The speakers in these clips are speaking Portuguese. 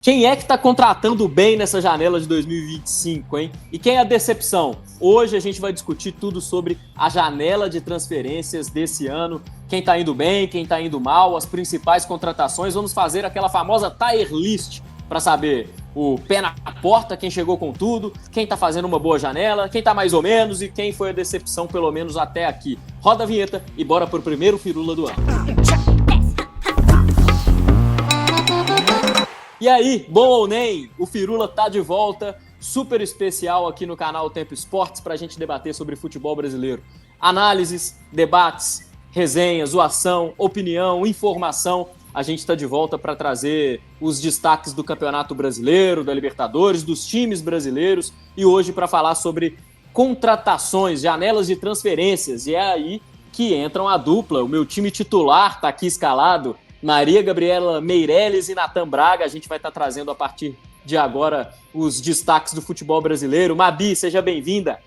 Quem é que está contratando bem nessa janela de 2025, hein? E quem é a decepção? Hoje a gente vai discutir tudo sobre a janela de transferências desse ano. Quem está indo bem, quem está indo mal, as principais contratações. Vamos fazer aquela famosa tier list para saber o pé na porta, quem chegou com tudo, quem está fazendo uma boa janela, quem está mais ou menos e quem foi a decepção, pelo menos até aqui. Roda a vinheta e bora pro primeiro Firula do ano. E aí, bom ou nem, o Firula tá de volta, super especial aqui no canal Tempo Esportes para a gente debater sobre futebol brasileiro. Análises, debates, resenhas, zoação, opinião, informação. A gente está de volta para trazer os destaques do Campeonato Brasileiro, da Libertadores, dos times brasileiros e hoje para falar sobre contratações, janelas de transferências. E é aí que entram a dupla, o meu time titular está aqui escalado, Maria Gabriela Meirelles e Natan Braga. A gente vai estar trazendo a partir de agora os destaques do futebol brasileiro. Mabi, seja bem-vinda.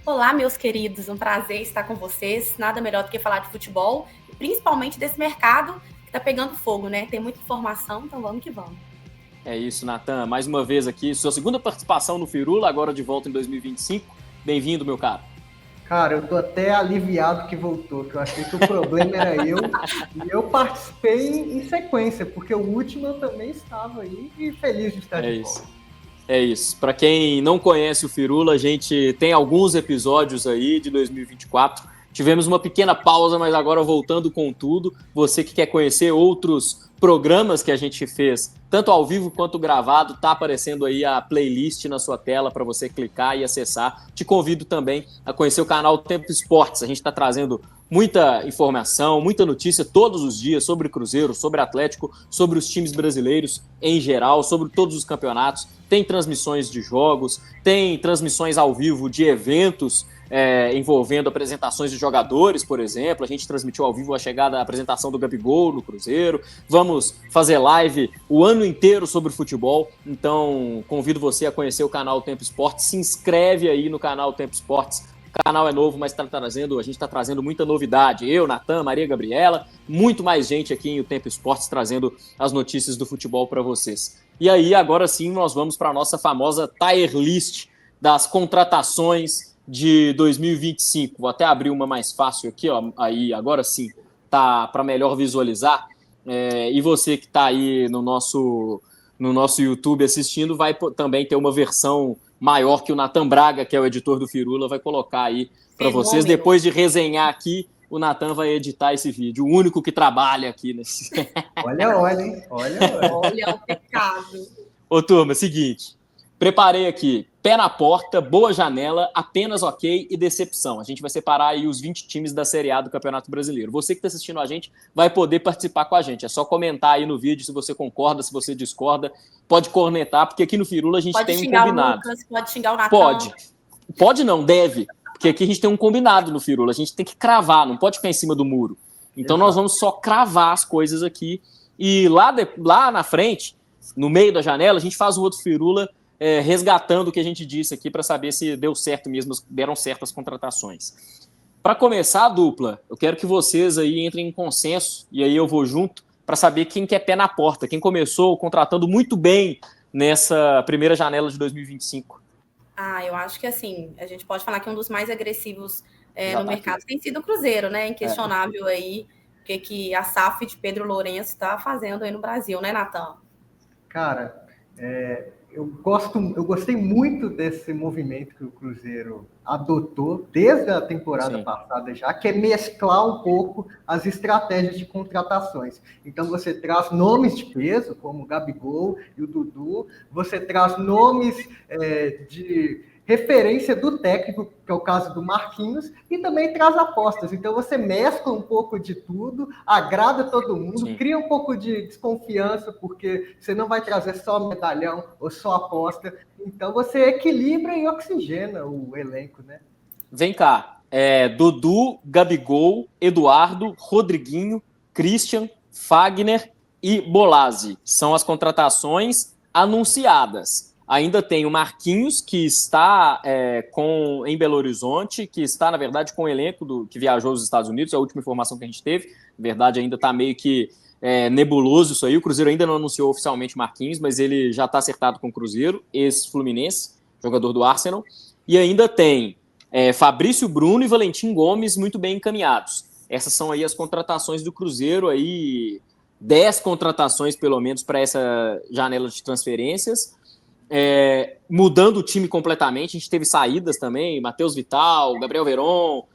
Olá, meus queridos, um prazer estar com vocês. Nada melhor do que falar de futebol, principalmente desse mercado que está pegando fogo, né? Tem muita informação, então vamos que vamos. É isso, Natan. Mais uma vez aqui, sua segunda participação no Firula, agora de volta em 2025. Bem-vindo, meu caro. Cara, eu tô até aliviado que voltou, que eu achei que o problema era eu. E eu participei em sequência, porque o último eu também estava aí e feliz de estar de volta. É isso. Para quem não conhece o Firula, a gente tem alguns episódios aí de 2024. Tivemos uma pequena pausa, mas agora voltando com tudo. Você que quer conhecer outros programas que a gente fez, tanto ao vivo quanto gravado, tá aparecendo aí a playlist na sua tela para você clicar e acessar. Te convido também a conhecer o canal Tempo Esportes. A gente está trazendo muita informação, muita notícia todos os dias sobre Cruzeiro, sobre Atlético, sobre os times brasileiros em geral, sobre todos os campeonatos. Tem transmissões de jogos, tem transmissões ao vivo de eventos envolvendo apresentações de jogadores, por exemplo. A gente transmitiu ao vivo a chegada da apresentação do Gabigol no Cruzeiro. Vamos fazer live o ano inteiro sobre futebol. Então, convido você a conhecer o canal Tempo Esportes. Se inscreve aí no canal Tempo Esportes. O canal é novo, mas a gente está trazendo muita novidade. Eu, Natan, Maria Gabriela, muito mais gente aqui em o Tempo Esportes trazendo as notícias do futebol para vocês. E aí, agora sim, nós vamos para a nossa famosa tier list das contratações de 2025. Vou até abrir uma mais fácil aqui, ó. Aí, agora sim, tá para melhor visualizar. E você que está aí no nosso YouTube assistindo vai também ter uma versão maior que o Natan Braga, que é o editor do Firula, vai colocar aí para vocês. Depois de resenhar aqui, o Natan vai editar esse vídeo. O único que trabalha aqui nesse... Olha, hein? Olha o pecado. Ô, turma, seguinte. Preparei aqui, pé na porta, boa janela, apenas ok e decepção. A gente vai separar aí os 20 times da Série A do Campeonato Brasileiro. Você que está assistindo a gente vai poder participar com a gente. É só comentar aí no vídeo se você concorda, se você discorda. Pode cornetar, porque aqui no Firula a gente tem um combinado. O Lucas, pode xingar o Natan. Pode não, deve. Porque aqui a gente tem um combinado no Firula. A gente tem que cravar, não pode ficar em cima do muro. Então nós vamos só cravar as coisas aqui. E lá na frente, no meio da janela, a gente faz um outro Firula resgatando o que a gente disse aqui para saber se deu certo mesmo, deram certas contratações. Para começar a dupla, eu quero que vocês aí entrem em consenso, e aí eu vou junto, para saber quem quer pé na porta, quem começou contratando muito bem nessa primeira janela de 2025. Eu acho que assim, a gente pode falar que um dos mais agressivos no mercado tem sido o Cruzeiro, né? Inquestionável aí o que a SAF de Pedro Lourenço está fazendo aí no Brasil, né, Natan? Cara, eu gostei muito desse movimento que o Cruzeiro adotou desde a temporada passada já, que é mesclar um pouco as estratégias de contratações. Então você traz nomes de peso, como o Gabigol e o Dudu, você traz nomes de referência do técnico, que é o caso do Marquinhos, e também traz apostas. Então você mescla um pouco de tudo, agrada todo mundo, cria um pouco de desconfiança, porque você não vai trazer só medalhão ou só aposta. Então você equilibra e oxigena o elenco, né? Vem cá, Dudu, Gabigol, Eduardo, Rodriguinho, Christian, Fagner e Bolazzi. São as contratações anunciadas. Ainda tem o Marquinhos, que está em Belo Horizonte, que está, na verdade, com o elenco que viajou aos Estados Unidos, é a última informação que a gente teve. Na verdade, ainda está meio que nebuloso isso aí. O Cruzeiro ainda não anunciou oficialmente Marquinhos, mas ele já está acertado com o Cruzeiro, ex-Fluminense, jogador do Arsenal. E ainda tem Fabrício Bruno e Valentim Gomes muito bem encaminhados. Essas são aí as contratações do Cruzeiro, aí 10 contratações pelo menos para essa janela de transferências. Mudando o time completamente, a gente teve saídas também, Matheus Vital, Gabriel Veron,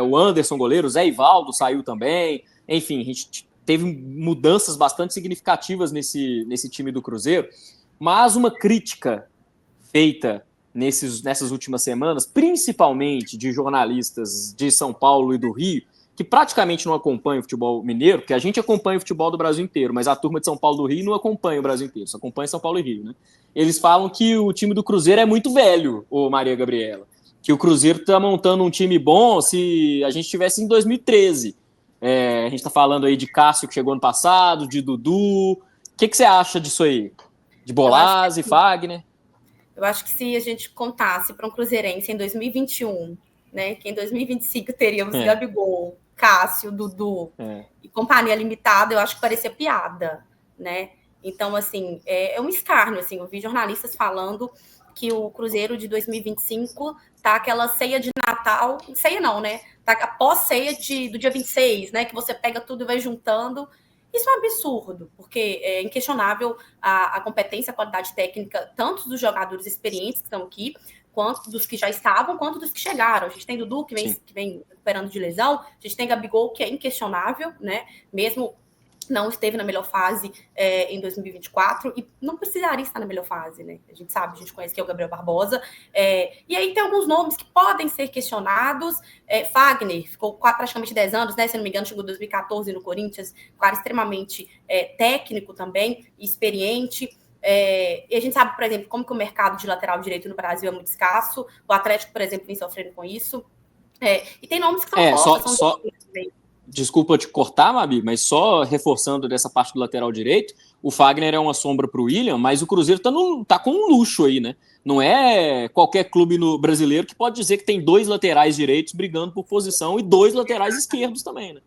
o Anderson goleiro, o Zé Ivaldo saiu também. Enfim, a gente teve mudanças bastante significativas nesse time do Cruzeiro, mas uma crítica feita nessas últimas semanas, principalmente de jornalistas de São Paulo e do Rio, que praticamente não acompanham o futebol mineiro, porque a gente acompanha o futebol do Brasil inteiro, mas a turma de São Paulo e do Rio não acompanha o Brasil inteiro, só acompanha São Paulo e Rio, né? Eles falam que o time do Cruzeiro é muito velho, ô Maria Gabriela, que o Cruzeiro está montando um time bom se a gente estivesse em 2013. A gente está falando aí de Cássio, que chegou ano passado, de Dudu. O que você acha disso aí? De Bolazzi, Fagner? Eu acho que se a gente contasse para um cruzeirense em 2021, né, que em 2025 teríamos Gabigol, Cássio, Dudu e companhia limitada, eu acho que parecia piada, né? Então, assim, é um escárnio, assim, eu vi jornalistas falando que o Cruzeiro de 2025 tá aquela ceia de Natal, ceia não, né? Tá após ceia do dia 26, né? Que você pega tudo e vai juntando. Isso é um absurdo, porque é inquestionável a competência, a qualidade técnica, tanto dos jogadores experientes que estão aqui, quanto dos que já estavam, quanto dos que chegaram. A gente tem Dudu, que vem recuperando de lesão, a gente tem Gabigol, que é inquestionável, né? Mesmo não esteve na melhor fase em 2024 e não precisaria estar na melhor fase, né? A gente sabe, a gente conhece que é o Gabriel Barbosa. E aí tem alguns nomes que podem ser questionados. Fagner ficou praticamente 10 anos, né? Se não me engano, chegou em 2014 no Corinthians, cara extremamente técnico também, experiente. E a gente sabe, por exemplo, como que o mercado de lateral direito no Brasil é muito escasso. O Atlético, por exemplo, vem sofrendo com isso. E tem nomes que são Desculpa te cortar, Mabi, mas só reforçando dessa parte do lateral direito, o Fagner é uma sombra para o William, mas o Cruzeiro tá com um luxo aí, né? Não é qualquer clube brasileiro que pode dizer que tem 2 laterais direitos brigando por posição e 2 laterais esquerdos também, né?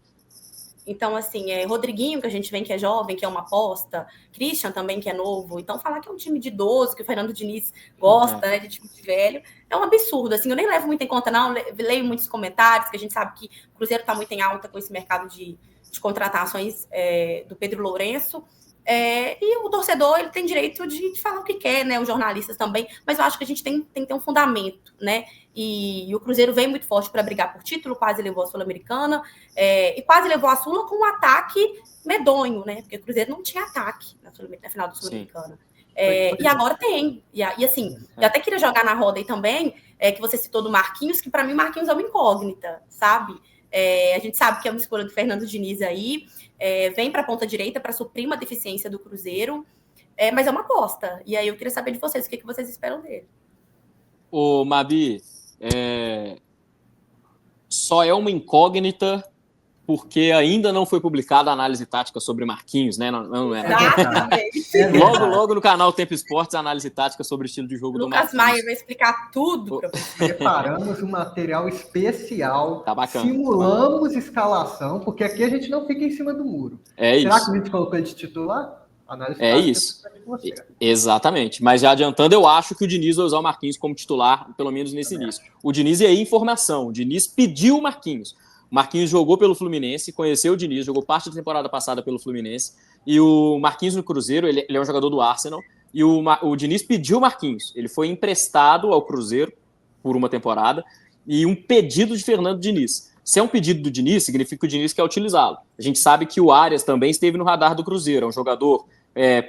Então, assim, Rodriguinho, que a gente vê que é jovem, que é uma aposta, Christian também, que é novo. Então, falar que é um time de idoso, que o Fernando Diniz gosta, né, de time de velho, é um absurdo. Assim, eu nem levo muito em conta, não. Leio muitos comentários, que a gente sabe que o Cruzeiro está muito em alta com esse mercado de contratações do Pedro Lourenço. E o torcedor, ele tem direito de falar o que quer, né? Os jornalistas também. Mas eu acho que a gente tem que ter um fundamento, né? E o Cruzeiro vem muito forte para brigar por título, quase levou a Sul-Americana, e quase levou a Sula com um ataque medonho, né? Porque o Cruzeiro não tinha ataque na final da Sul-Americana. E agora tem. E assim, eu até queria jogar na roda aí também, que você citou do Marquinhos, que para mim Marquinhos é uma incógnita, sabe? A gente sabe que é uma escolha do Fernando Diniz aí, vem para a ponta direita para suprir uma deficiência do Cruzeiro, mas é uma aposta. E aí eu queria saber de vocês, o que vocês esperam dele. Ô, Mabi, só é uma incógnita porque ainda não foi publicada a análise tática sobre Marquinhos, né? Não é. Logo no canal Tempo Esportes, a análise tática sobre o estilo de jogo do Marquinhos. Lucas Maia vai explicar tudo. Preparamos um material especial. Tá bacana. Simulamos escalação, porque aqui a gente não fica em cima do muro. Será que a gente colocou ele de titular? Análise tática isso. Exatamente. Mas já adiantando, eu acho que o Diniz vai usar o Marquinhos como titular, pelo menos nesse início. O Diniz é aí informação. O Diniz pediu o Marquinhos. O Marquinhos jogou pelo Fluminense, conheceu o Diniz, jogou parte da temporada passada pelo Fluminense. E o Marquinhos no Cruzeiro, ele é um jogador do Arsenal. E o Diniz pediu o Marquinhos. Ele foi emprestado ao Cruzeiro por uma temporada. E um pedido de Fernando Diniz. Se é um pedido do Diniz, significa que o Diniz quer utilizá-lo. A gente sabe que o Arias também esteve no radar do Cruzeiro. É um jogador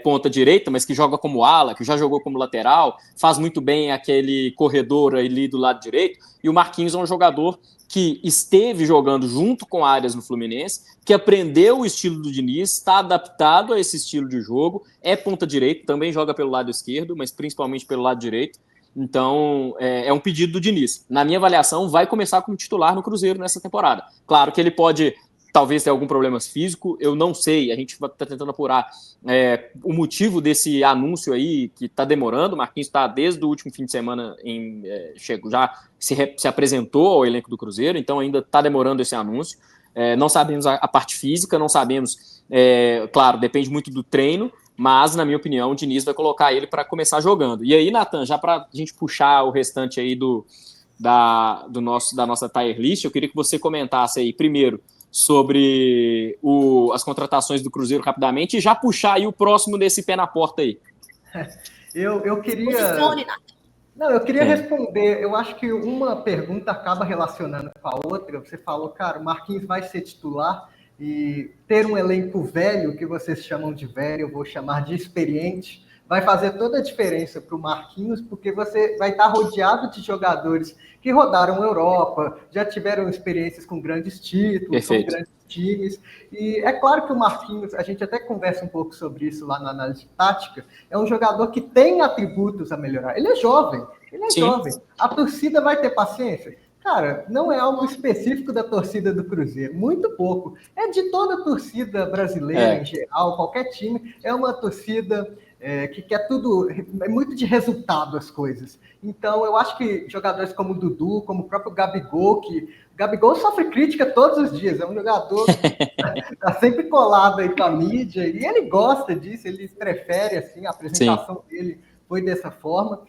ponta direita, mas que joga como ala, que já jogou como lateral, faz muito bem aquele corredor ali do lado direito. E o Marquinhos é um jogador que esteve jogando junto com Arias no Fluminense, que aprendeu o estilo do Diniz, está adaptado a esse estilo de jogo, é ponta direita, também joga pelo lado esquerdo, mas principalmente pelo lado direito. Então, é um pedido do Diniz. Na minha avaliação, vai começar como titular no Cruzeiro nessa temporada. Claro que ele pode, talvez, ter algum problema físico, eu não sei, a gente está tentando apurar o motivo desse anúncio aí, que está demorando. O Marquinhos está desde o último fim de semana, já se apresentou ao elenco do Cruzeiro, então ainda está demorando esse anúncio. Não sabemos a parte física, não sabemos, claro, depende muito do treino, mas, na minha opinião, o Diniz vai colocar ele para começar jogando. E aí, Nathan, já para a gente puxar o restante aí da nossa tier list, eu queria que você comentasse aí, primeiro, sobre as contratações do Cruzeiro rapidamente e já puxar aí o próximo desse pé na porta aí. Eu queria... Não, eu queria responder. Eu acho que uma pergunta acaba relacionando com a outra. Você falou, cara, o Marquinhos vai ser titular e ter um elenco velho, que vocês chamam de velho, eu vou chamar de experiente, vai fazer toda a diferença para o Marquinhos, porque você vai estar rodeado de jogadores que rodaram Europa, já tiveram experiências com grandes títulos, com grandes times. E é claro que o Marquinhos, a gente até conversa um pouco sobre isso lá na análise tática, é um jogador que tem atributos a melhorar. Ele é jovem. A torcida vai ter paciência? Cara, não é algo específico da torcida do Cruzeiro, muito pouco. É de toda a torcida brasileira em geral, qualquer time, é uma torcida que quer tudo, é muito de resultado as coisas. Então, eu acho que jogadores como o Dudu, como o próprio Gabigol, que o Gabigol sofre crítica todos os dias, é um jogador que está sempre colado aí com a mídia, e ele gosta disso, ele prefere, assim, a apresentação dele foi dessa forma.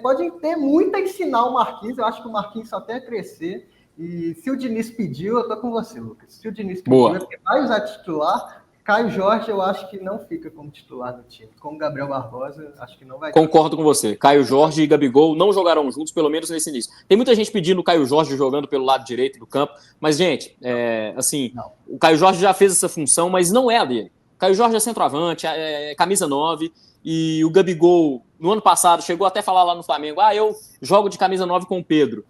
Podem ter muito a ensinar o Marquinhos, eu acho que o Marquinhos só tem a crescer, e se o Diniz pediu, eu tô com você, Lucas, se o Diniz pediu, é porque vai usar titular. Caio Jorge, eu acho que não fica como titular no time. Com o Gabriel Barbosa, acho que não vai... Concordo com você. Caio Jorge e Gabigol não jogarão juntos, pelo menos nesse início. Tem muita gente pedindo o Caio Jorge jogando pelo lado direito do campo, mas, gente, o Caio Jorge já fez essa função, mas não é a dele. O Caio Jorge é centroavante, é camisa 9, e o Gabigol, no ano passado, chegou até a falar lá no Flamengo, eu jogo de camisa 9 com o Pedro.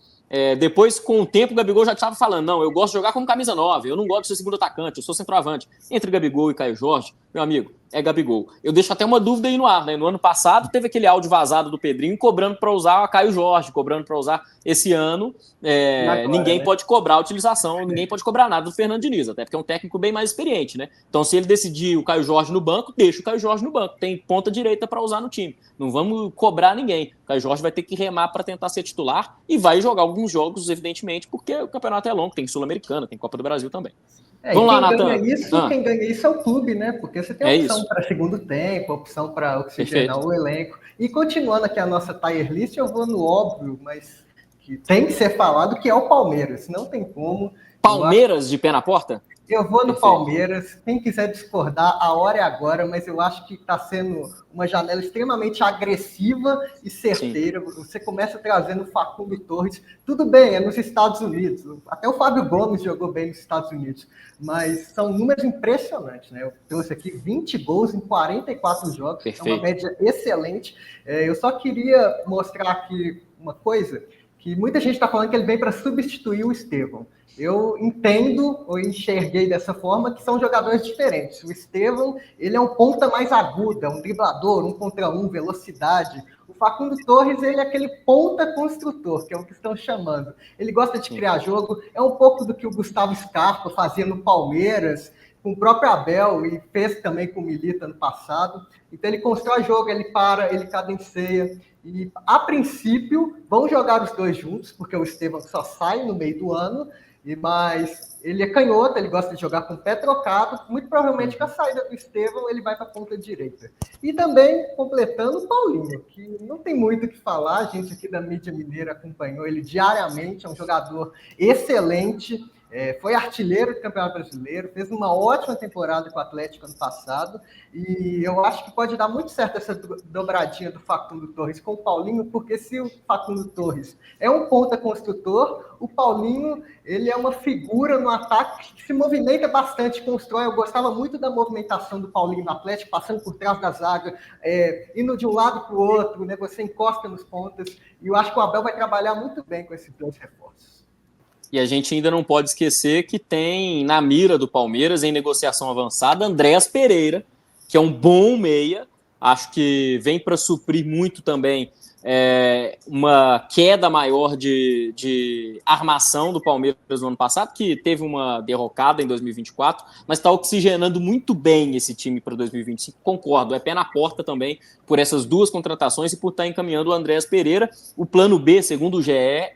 Depois, com o tempo, o Gabigol já estava falando, não, eu gosto de jogar como camisa 9, eu não gosto de ser segundo atacante, eu sou centroavante. Entre Gabigol e Caio Jorge, meu amigo, é Gabigol. Eu deixo até uma dúvida aí no ar, né? No ano passado teve aquele áudio vazado do Pedrinho cobrando para usar o Caio Jorge, cobrando para usar esse ano. Agora, ninguém pode cobrar a utilização, ninguém pode cobrar nada do Fernando Diniz, até porque é um técnico bem mais experiente, né? Então, se ele decidir o Caio Jorge no banco, deixa o Caio Jorge no banco. Tem ponta direita para usar no time. Não vamos cobrar ninguém. O Caio Jorge vai ter que remar para tentar ser titular e vai jogar alguns jogos, evidentemente, porque o campeonato é longo, tem Sul-Americana, tem Copa do Brasil também. Vamos lá, Nathan. Quem ganha isso é o clube, né? Porque você tem opção para segundo tempo, opção para oxigenar o elenco. E continuando aqui a nossa tier list, eu vou no óbvio, mas que tem que ser falado, que é o Palmeiras. Não tem como. Palmeiras de pé na porta? Eu vou no Palmeiras. Quem quiser discordar, a hora é agora, mas eu acho que está sendo uma janela extremamente agressiva e certeira. Você começa trazendo o Facundo Torres. Tudo bem, é nos Estados Unidos. Até o Fábio Gomes jogou bem nos Estados Unidos. Mas são números impressionantes, né? Eu trouxe aqui 20 gols em 44 jogos. É uma média excelente. Eu só queria mostrar aqui uma coisa, que muita gente está falando que ele vem para substituir o Estevão. Eu entendo, ou enxerguei dessa forma, que são jogadores diferentes. O Estevão, ele é um ponta mais aguda, um driblador, 1 contra 1, velocidade. O Facundo Torres, ele é aquele ponta construtor, que é o que estão chamando. Ele gosta de criar jogo, é um pouco do que o Gustavo Scarpa fazia no Palmeiras, com o próprio Abel, e fez também com o Milita no passado. Então ele constrói jogo, ele para, ele cadencia. E, a princípio, vão jogar os dois juntos, porque o Estevão só sai no meio do ano, mas ele é canhoto, ele gosta de jogar com o pé trocado, muito provavelmente com a saída do Estevão ele vai para a ponta direita. E também completando o Paulinho, que não tem muito o que falar, a gente aqui da mídia mineira acompanhou ele diariamente, é um jogador excelente, foi artilheiro do Campeonato Brasileiro, fez uma ótima temporada com o Atlético ano passado, e eu acho que pode dar muito certo essa dobradinha do Facundo Torres com o Paulinho, porque se o Facundo Torres é um ponta construtor, o Paulinho, ele é uma figura no ataque que se movimenta bastante, constrói. Eu gostava muito da movimentação do Paulinho no Atlético, passando por trás da zaga, indo de um lado para o outro, né? Você encosta nos pontas, e eu acho que o Abel vai trabalhar muito bem com esses dois reforços. E a gente ainda não pode esquecer que tem na mira do Palmeiras, em negociação avançada, Andréas Pereira, que é um bom meia. Acho que vem para suprir muito também uma queda maior de armação do Palmeiras no ano passado, que teve uma derrocada em 2024, mas está oxigenando muito bem esse time para 2025. Concordo, é pé na porta também por essas duas contratações e por estar encaminhando o Andréas Pereira. O plano B, segundo o GE,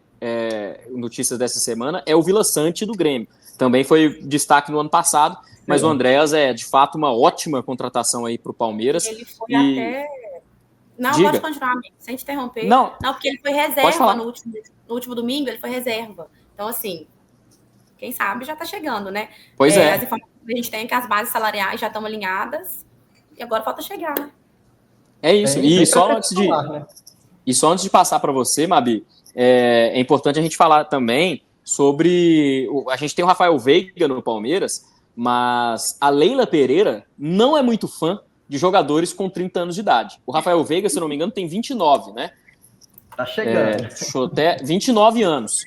notícias dessa semana, é o Vila Sante do Grêmio. Também foi destaque no ano passado, mas o Andréas é, de fato, uma ótima contratação aí para o Palmeiras. Ele foi até... Não, Diga. pode continuar, amigo, sem te interromper. Não, porque ele foi reserva no último domingo, ele foi reserva. Então, assim, quem sabe já está chegando, né? Pois é. As informações que a gente tem é que as bases salariais já estão alinhadas e agora falta chegar, né? É isso. E só antes de passar para você, Mabi, é importante a gente falar também sobre... A gente tem o Rafael Veiga no Palmeiras, mas a Leila Pereira não é muito fã de jogadores com 30 anos de idade. O Rafael Veiga, se não me engano, tem 29, né? Tá chegando. 29 anos.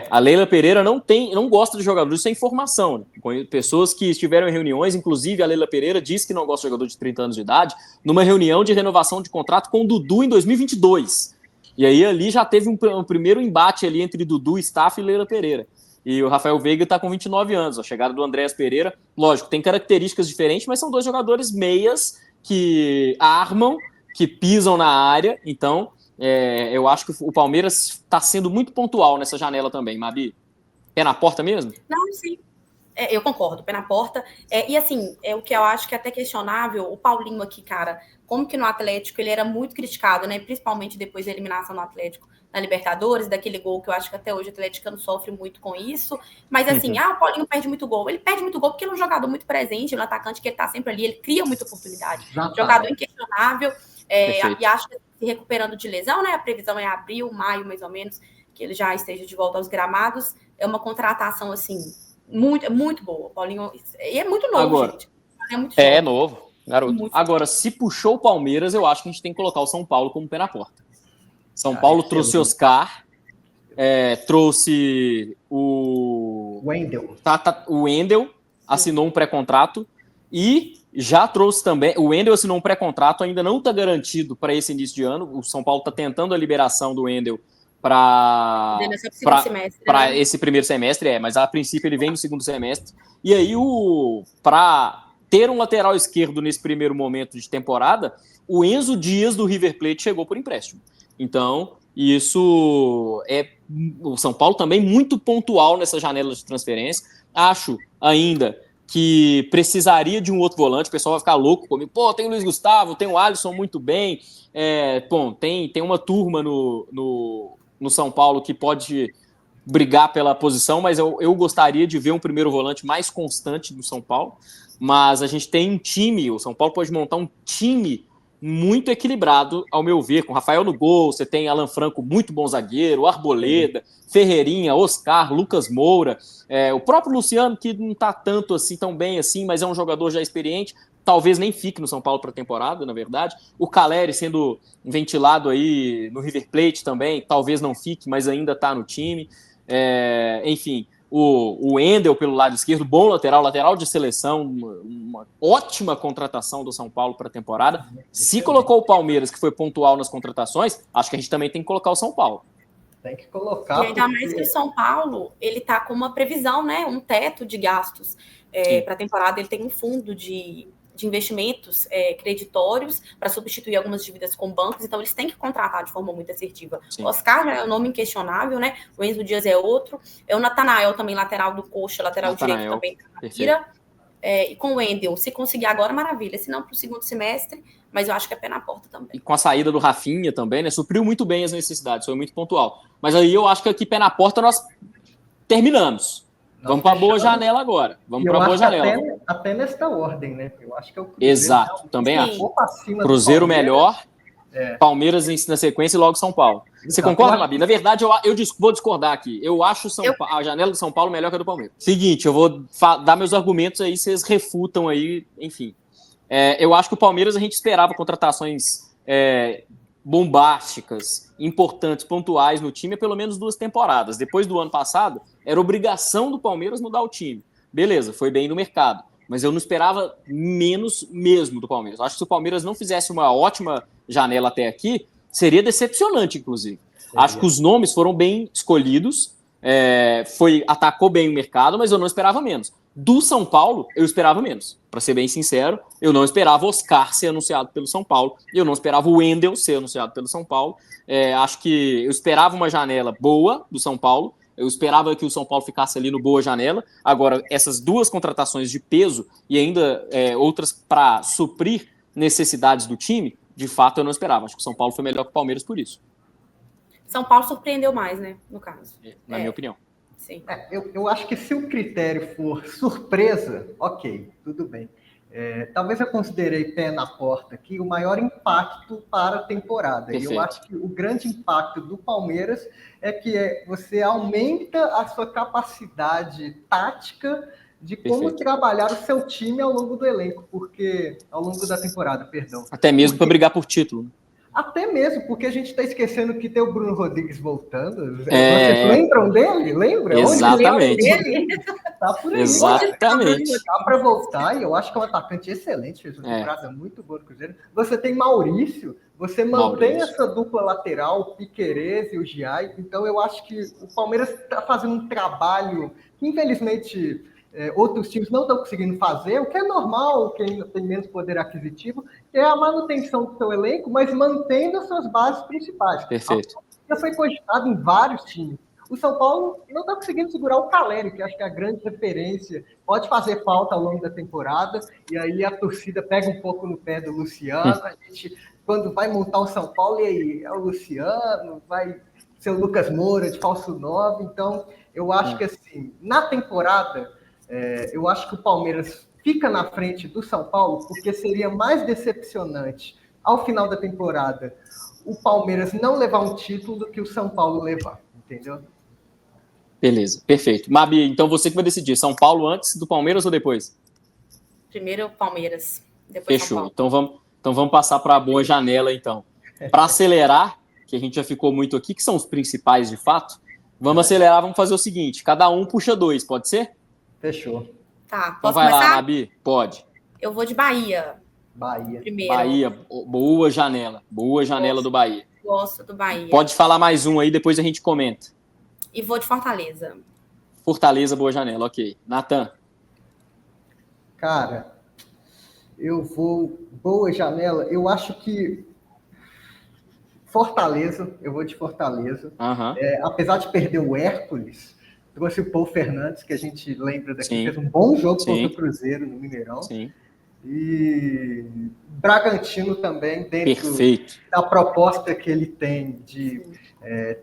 A Leila Pereira não gosta de jogadores sem formação. Né? Pessoas que estiveram em reuniões, inclusive a Leila Pereira disse que não gosta de jogador de 30 anos de idade, numa reunião de renovação de contrato com o Dudu em 2022. E aí ali já teve um primeiro embate ali entre Dudu, Staff e Leila Pereira. E o Rafael Veiga está com 29 anos. A chegada do Andréas Pereira, lógico, tem características diferentes, mas são dois jogadores meias que armam, que pisam na área. Então, eu acho que o Palmeiras está sendo muito pontual nessa janela também, Mabi. Pé na porta mesmo? Não, sim. Eu concordo, pé na porta. E assim, o que eu acho que é até questionável, o Paulinho aqui, cara, como que no Atlético ele era muito criticado, né? Principalmente depois da eliminação do Atlético na Libertadores, daquele gol que eu acho que até hoje o atleticano sofre muito com isso. Mas assim, o Paulinho perde muito gol. Ele perde muito gol porque ele é um jogador muito presente, um atacante que ele tá sempre ali, ele cria muita oportunidade. Jogador inquestionável. E acho que se recuperando de lesão, né? A previsão é abril, maio, mais ou menos, que ele já esteja de volta aos gramados. É uma contratação, assim, muito boa. Paulinho, e é muito novo, agora, gente. É muito jovem. É novo, garoto. Muito agora, se puxou o Palmeiras, eu acho que a gente tem que colocar o São Paulo como pé na porta. São Paulo trouxe Oscar, trouxe o Wendel, assinou um pré-contrato e já trouxe também. O Wendel assinou um pré-contrato, ainda não está garantido para esse início de ano. O São Paulo está tentando a liberação do Wendel para esse primeiro semestre, mas a princípio ele vem no segundo semestre. E aí, para ter um lateral esquerdo nesse primeiro momento de temporada, o Enzo Dias do River Plate chegou por empréstimo. Então, isso o São Paulo também muito pontual nessa janela de transferência. Acho ainda que precisaria de um outro volante, o pessoal vai ficar louco comigo. Tem o Luiz Gustavo, tem o Alisson muito bem. Tem uma turma no São Paulo que pode brigar pela posição, mas eu gostaria de ver um primeiro volante mais constante do São Paulo. Mas a gente tem um time, o São Paulo pode montar um time muito equilibrado, ao meu ver, com Rafael no gol, você tem Alan Franco, muito bom zagueiro, Arboleda, Ferreirinha, Oscar, Lucas Moura, o próprio Luciano, que não está tanto assim, tão bem assim, mas é um jogador já experiente, talvez nem fique no São Paulo para a temporada, na verdade. O Caleri sendo ventilado aí no River Plate também, talvez não fique, mas ainda está no time. Enfim, o Wendel pelo lado esquerdo, bom lateral de seleção, uma ótima contratação do São Paulo para a temporada. Se colocou o Palmeiras, que foi pontual nas contratações, acho que a gente também tem que colocar o São Paulo. Tem que colocar. E ainda mais que o São Paulo, ele tá com uma previsão, né? Um teto de gastos para a temporada. Ele tem um fundo de investimentos creditórios para substituir algumas dívidas com bancos, então eles têm que contratar de forma muito assertiva. Sim. O Oscar já é um nome inquestionável, né? O Enzo Dias é outro. O Natanael também, lateral do Coxa, lateral direito também na mira. E com o Wendel, se conseguir agora, maravilha. Se não, para o segundo semestre, mas eu acho que é pé na porta também. E com a saída do Rafinha também, né? Supriu muito bem as necessidades, foi muito pontual. Mas aí eu acho que aqui pé na porta nós terminamos. Vamos para a boa janela agora. Vamos para a boa janela. Até nesta ordem, né? Eu acho que é o Cruzeiro. Exato, também acho. Cruzeiro melhor, Palmeiras na sequência e logo São Paulo. Exato. Você concorda, Mabi? Na verdade, eu vou discordar aqui. Eu acho a janela do São Paulo melhor que a do Palmeiras. Seguinte, eu vou dar meus argumentos aí, vocês refutam aí, enfim. Eu acho que o Palmeiras a gente esperava contratações bombásticas, importantes, pontuais no time há pelo menos 2 temporadas. Depois do ano passado, era obrigação do Palmeiras mudar o time. Beleza, foi bem no mercado. Mas eu não esperava menos mesmo do Palmeiras. Acho que se o Palmeiras não fizesse uma ótima janela até aqui, seria decepcionante, inclusive. Acho que os nomes foram bem escolhidos, atacou bem o mercado, mas eu não esperava menos. Do São Paulo, eu esperava menos. Para ser bem sincero, eu não esperava Oscar ser anunciado pelo São Paulo, eu não esperava o Wendel ser anunciado pelo São Paulo. Acho que eu esperava uma janela boa do São Paulo, eu esperava que o São Paulo ficasse ali no boa janela. Agora, essas duas contratações de peso e ainda outras para suprir necessidades do time, de fato eu não esperava. Acho que o São Paulo foi melhor que o Palmeiras por isso. São Paulo surpreendeu mais, né, no caso. Na minha opinião. Sim. Eu acho que se o critério for surpresa, ok, tudo bem. Talvez eu considerei pé na porta aqui o maior impacto para a temporada. Perfeito. E eu acho que o grande impacto do Palmeiras é que você aumenta a sua capacidade tática de como Perfeito. trabalhar o seu time ao longo do elenco, porque ao longo da temporada, perdão. Até mesmo para brigar por título. Até mesmo, porque a gente está esquecendo que tem o Bruno Rodrigues voltando. Vocês lembram dele? Lembra? Exatamente. Onde tá por aí. Exatamente. Dá para voltar, e eu acho que é um atacante excelente, fez uma temporada muito boa no Cruzeiro. Você tem Maurício, você mantém essa dupla lateral, o Piquerez e o Giai. Então eu acho que o Palmeiras está fazendo um trabalho que, infelizmente, outros times não estão conseguindo fazer, o que é normal, quem tem menos poder aquisitivo, que é a manutenção do seu elenco, mas mantendo as suas bases principais. Perfeito. Já foi cogitado em vários times. O São Paulo não está conseguindo segurar o Caleri, que acho que é a grande referência. Pode fazer falta ao longo da temporada, e aí a torcida pega um pouco no pé do Luciano. A gente, quando vai montar o São Paulo, e aí é o Luciano, vai ser o Lucas Moura de falso 9. Então, eu acho que assim, na temporada, eu acho que o Palmeiras fica na frente do São Paulo, porque seria mais decepcionante ao final da temporada o Palmeiras não levar um título do que o São Paulo levar, entendeu? Beleza, perfeito. Mabi, então você que vai decidir, São Paulo antes do Palmeiras ou depois? Primeiro o Palmeiras, depois Fechou. São Paulo. Então vamos passar para a boa janela, então. Para acelerar, que a gente já ficou muito aqui, que são os principais de fato, vamos acelerar, vamos fazer o seguinte, cada um puxa 2, pode ser? Fechou. Tá, Então posso vai começar? lá, Mabi, pode. Eu vou de Bahia. Bahia. Primeiro. Bahia, boa janela do Bahia. Gosto do Bahia. Pode falar mais um aí, depois a gente comenta. E vou de Fortaleza. Fortaleza, boa janela, ok. Natan. Cara, eu vou... Boa janela. Eu acho que Fortaleza, eu vou de Fortaleza. Apesar de perder o Hércules, trouxe o Paul Fernandes, que a gente lembra daqui, fez um bom jogo contra o Cruzeiro no Mineirão. Sim. E Bragantino também, dentro Perfeito. da proposta que ele tem de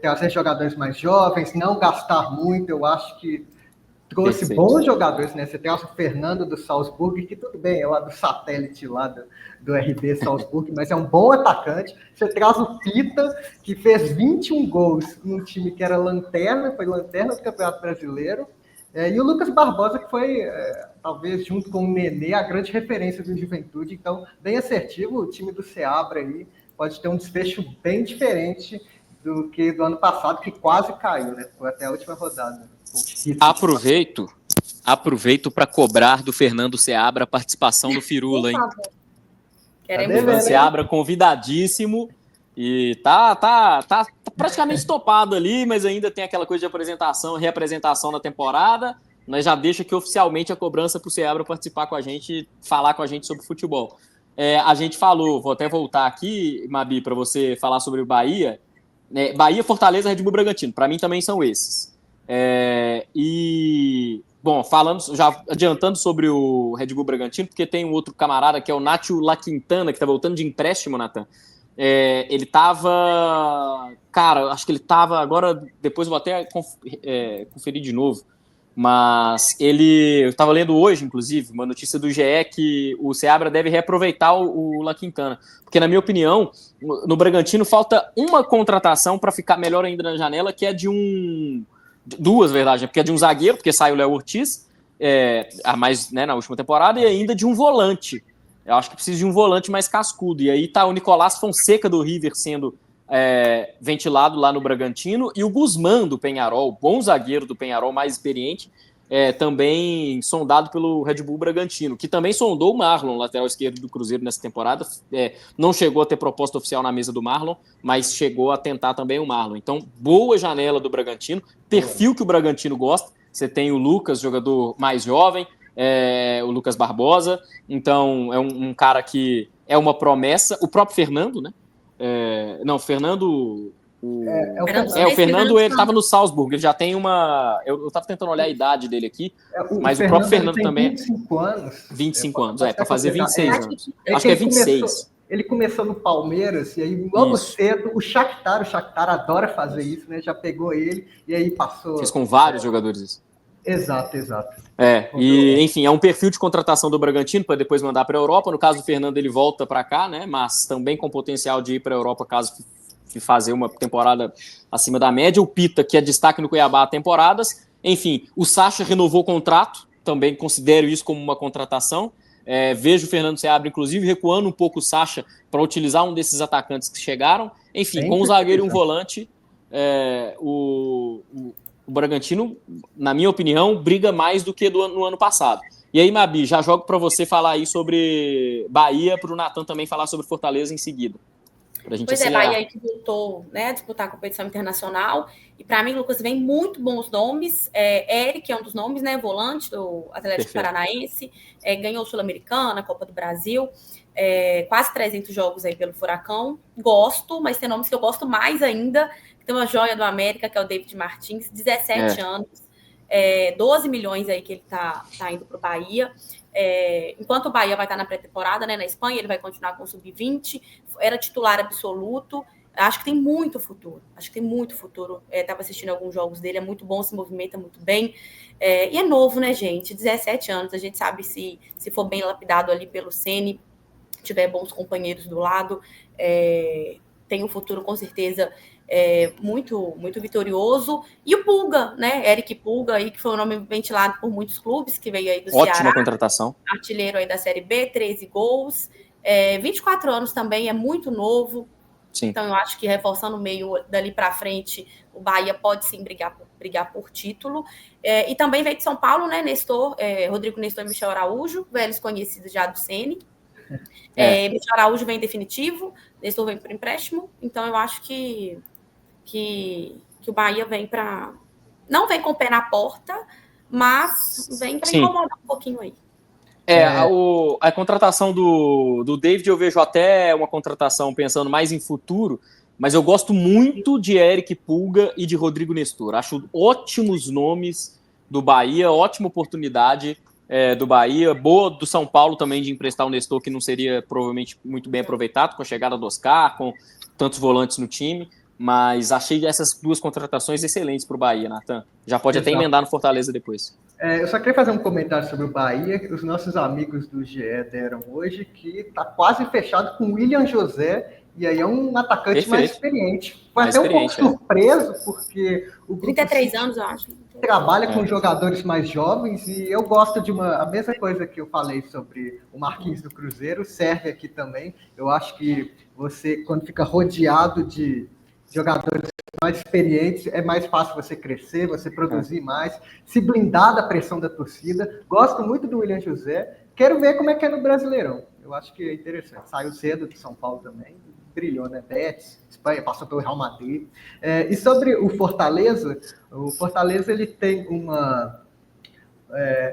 trazer jogadores mais jovens, não gastar muito, eu acho que trouxe Perfeito. Bons jogadores, né? Você traz o Fernando do Salzburg, que tudo bem, é lá do satélite lá do RB Salzburg, mas é um bom atacante. Você traz o Pita, que fez 21 gols num time que era foi lanterna do Campeonato Brasileiro. E o Lucas Barbosa, que foi, talvez, junto com o Nenê, a grande referência do Juventude. Então, bem assertivo, o time do Seabra aí pode ter um desfecho bem diferente do que do ano passado, que quase caiu, né? Foi até a última rodada. Aproveito para cobrar do Fernando Seabra a participação do Firula, hein? Queremos Seabra convidadíssimo e tá praticamente estopado ali, mas ainda tem aquela coisa de apresentação, reapresentação na temporada. Nós já deixa aqui oficialmente a cobrança para o Seabra participar com a gente, falar com a gente sobre futebol. A gente falou, vou até voltar aqui, Mabi, para você falar sobre o Bahia. Bahia, Fortaleza, Red Bull, Bragantino. Para mim também são esses. Já adiantando sobre o Red Bull Bragantino, porque tem um outro camarada que é o Nacho La Quintana, que tá voltando de empréstimo, Natan. Ele tava... Cara, acho que ele tava... Agora, depois eu vou até conferir de novo. Mas eu estava lendo hoje, inclusive, uma notícia do GE que o Seabra deve reaproveitar o La Quintana. Porque, na minha opinião, no Bragantino falta uma contratação para ficar melhor ainda na janela, que é de duas, verdade, porque é de um zagueiro, porque sai o Léo Ortiz, na última temporada, e ainda de um volante. Eu acho que precisa de um volante mais cascudo. E aí tá o Nicolás Fonseca do River sendo ventilado lá no Bragantino, e o Guzmán do Peñarol, bom zagueiro do Peñarol, mais experiente, também sondado pelo Red Bull Bragantino, que também sondou o Marlon, lateral esquerdo do Cruzeiro nessa temporada. Não chegou a ter proposta oficial na mesa do Marlon, mas chegou a tentar também o Marlon. Então, boa janela do Bragantino, perfil que o Bragantino gosta. Você tem o Lucas, jogador mais jovem, o Lucas Barbosa. Então, é um cara que é uma promessa. O próprio Fernando, né? O Fernando... O Fernando, ele estava no Salzburg, ele já tem uma... Eu estava tentando olhar a idade dele aqui, mas o próprio Fernando também... 25 anos. 25 anos, para fazer 26 anos. Acho que é 26. Ele começou no Palmeiras, e aí logo cedo o Shakhtar adora fazer isso, né? Já pegou ele, e aí passou... Fez com vários jogadores isso. Exato. E enfim, é um perfil de contratação do Bragantino para depois mandar para a Europa. No caso do Fernando, ele volta para cá, né? Mas também com potencial de ir para a Europa caso fazer uma temporada acima da média. O Pita, que é destaque no Cuiabá há temporadas. Enfim, o Sacha renovou o contrato, também considero isso como uma contratação. Vejo o Fernando Seabra, inclusive, recuando um pouco o Sacha para utilizar um desses atacantes que chegaram. Enfim, com um zagueiro e um volante, o Bragantino, na minha opinião, briga mais do que no ano passado. E aí, Mabi, já jogo para você falar aí sobre Bahia, para o Natan também falar sobre Fortaleza em seguida. Pois acelerar. Bahia aí que voltou, né, a disputar a competição internacional. E para mim, Lucas, vem muito bons nomes. Eric é um dos nomes, né, volante do Atlético Paranaense. Ganhou o Sul-Americana, a Copa do Brasil. Quase 300 jogos aí pelo Furacão. Gosto, mas tem nomes que eu gosto mais ainda. Tem uma joia do América, que é o David Martins, 17 anos. 12 milhões aí que ele tá indo para o Bahia. Enquanto o Bahia vai estar na pré-temporada, né, na Espanha, ele vai continuar com o Sub-20, era titular absoluto. Acho que tem muito futuro. Estava assistindo alguns jogos dele, é muito bom, se movimenta muito bem. E é novo, né, gente? 17 anos, a gente sabe se for bem lapidado ali pelo Ceni, tiver bons companheiros do lado, tem um futuro com certeza muito, muito vitorioso. E o Pulga, né? Eric Pulga, aí, que foi um nome ventilado por muitos clubes, que veio aí do Ceará. Ótima contratação. Artilheiro aí da Série B, 13 gols. 24 anos também, é muito novo. Sim. Então, eu acho que reforçando o meio dali para frente, o Bahia pode sim brigar por título. E também veio de São Paulo, né? Rodrigo Nestor e Michel Araújo, velhos conhecidos já do Ceni. Michel Araújo vem definitivo, Nestor vem por empréstimo. Então, eu acho que o Bahia vem para... Não vem com o pé na porta, mas vem para incomodar um pouquinho aí. A contratação do David eu vejo até uma contratação pensando mais em futuro, mas eu gosto muito de Eric Pulga e de Rodrigo Nestor. Acho ótimos nomes do Bahia, ótima oportunidade do Bahia, boa do São Paulo também de emprestar o Nestor, que não seria provavelmente muito bem aproveitado com a chegada do Oscar, com tantos volantes no time. Mas achei essas duas contratações excelentes para o Bahia, Natan. Já pode até emendar no Fortaleza depois. Eu só queria fazer um comentário sobre o Bahia, que os nossos amigos do GE deram hoje, que está quase fechado com o William José, e aí é um atacante mais experiente. Foi até um pouco surpreso, porque o grupo 33 anos, eu acho. Trabalha com jogadores mais jovens, e eu gosto de a mesma coisa que eu falei sobre o Marquinhos do Cruzeiro, serve aqui também. Eu acho que você, quando fica rodeado de jogadores mais experientes, é mais fácil você crescer, você produzir mais, se blindar da pressão da torcida. Gosto muito do William José. Quero ver como é que é no Brasileirão. Eu acho que é interessante. Saiu cedo de São Paulo também. Brilhou, né? Betis, Espanha, passou pelo Real Madrid. E sobre o Fortaleza ele tem uma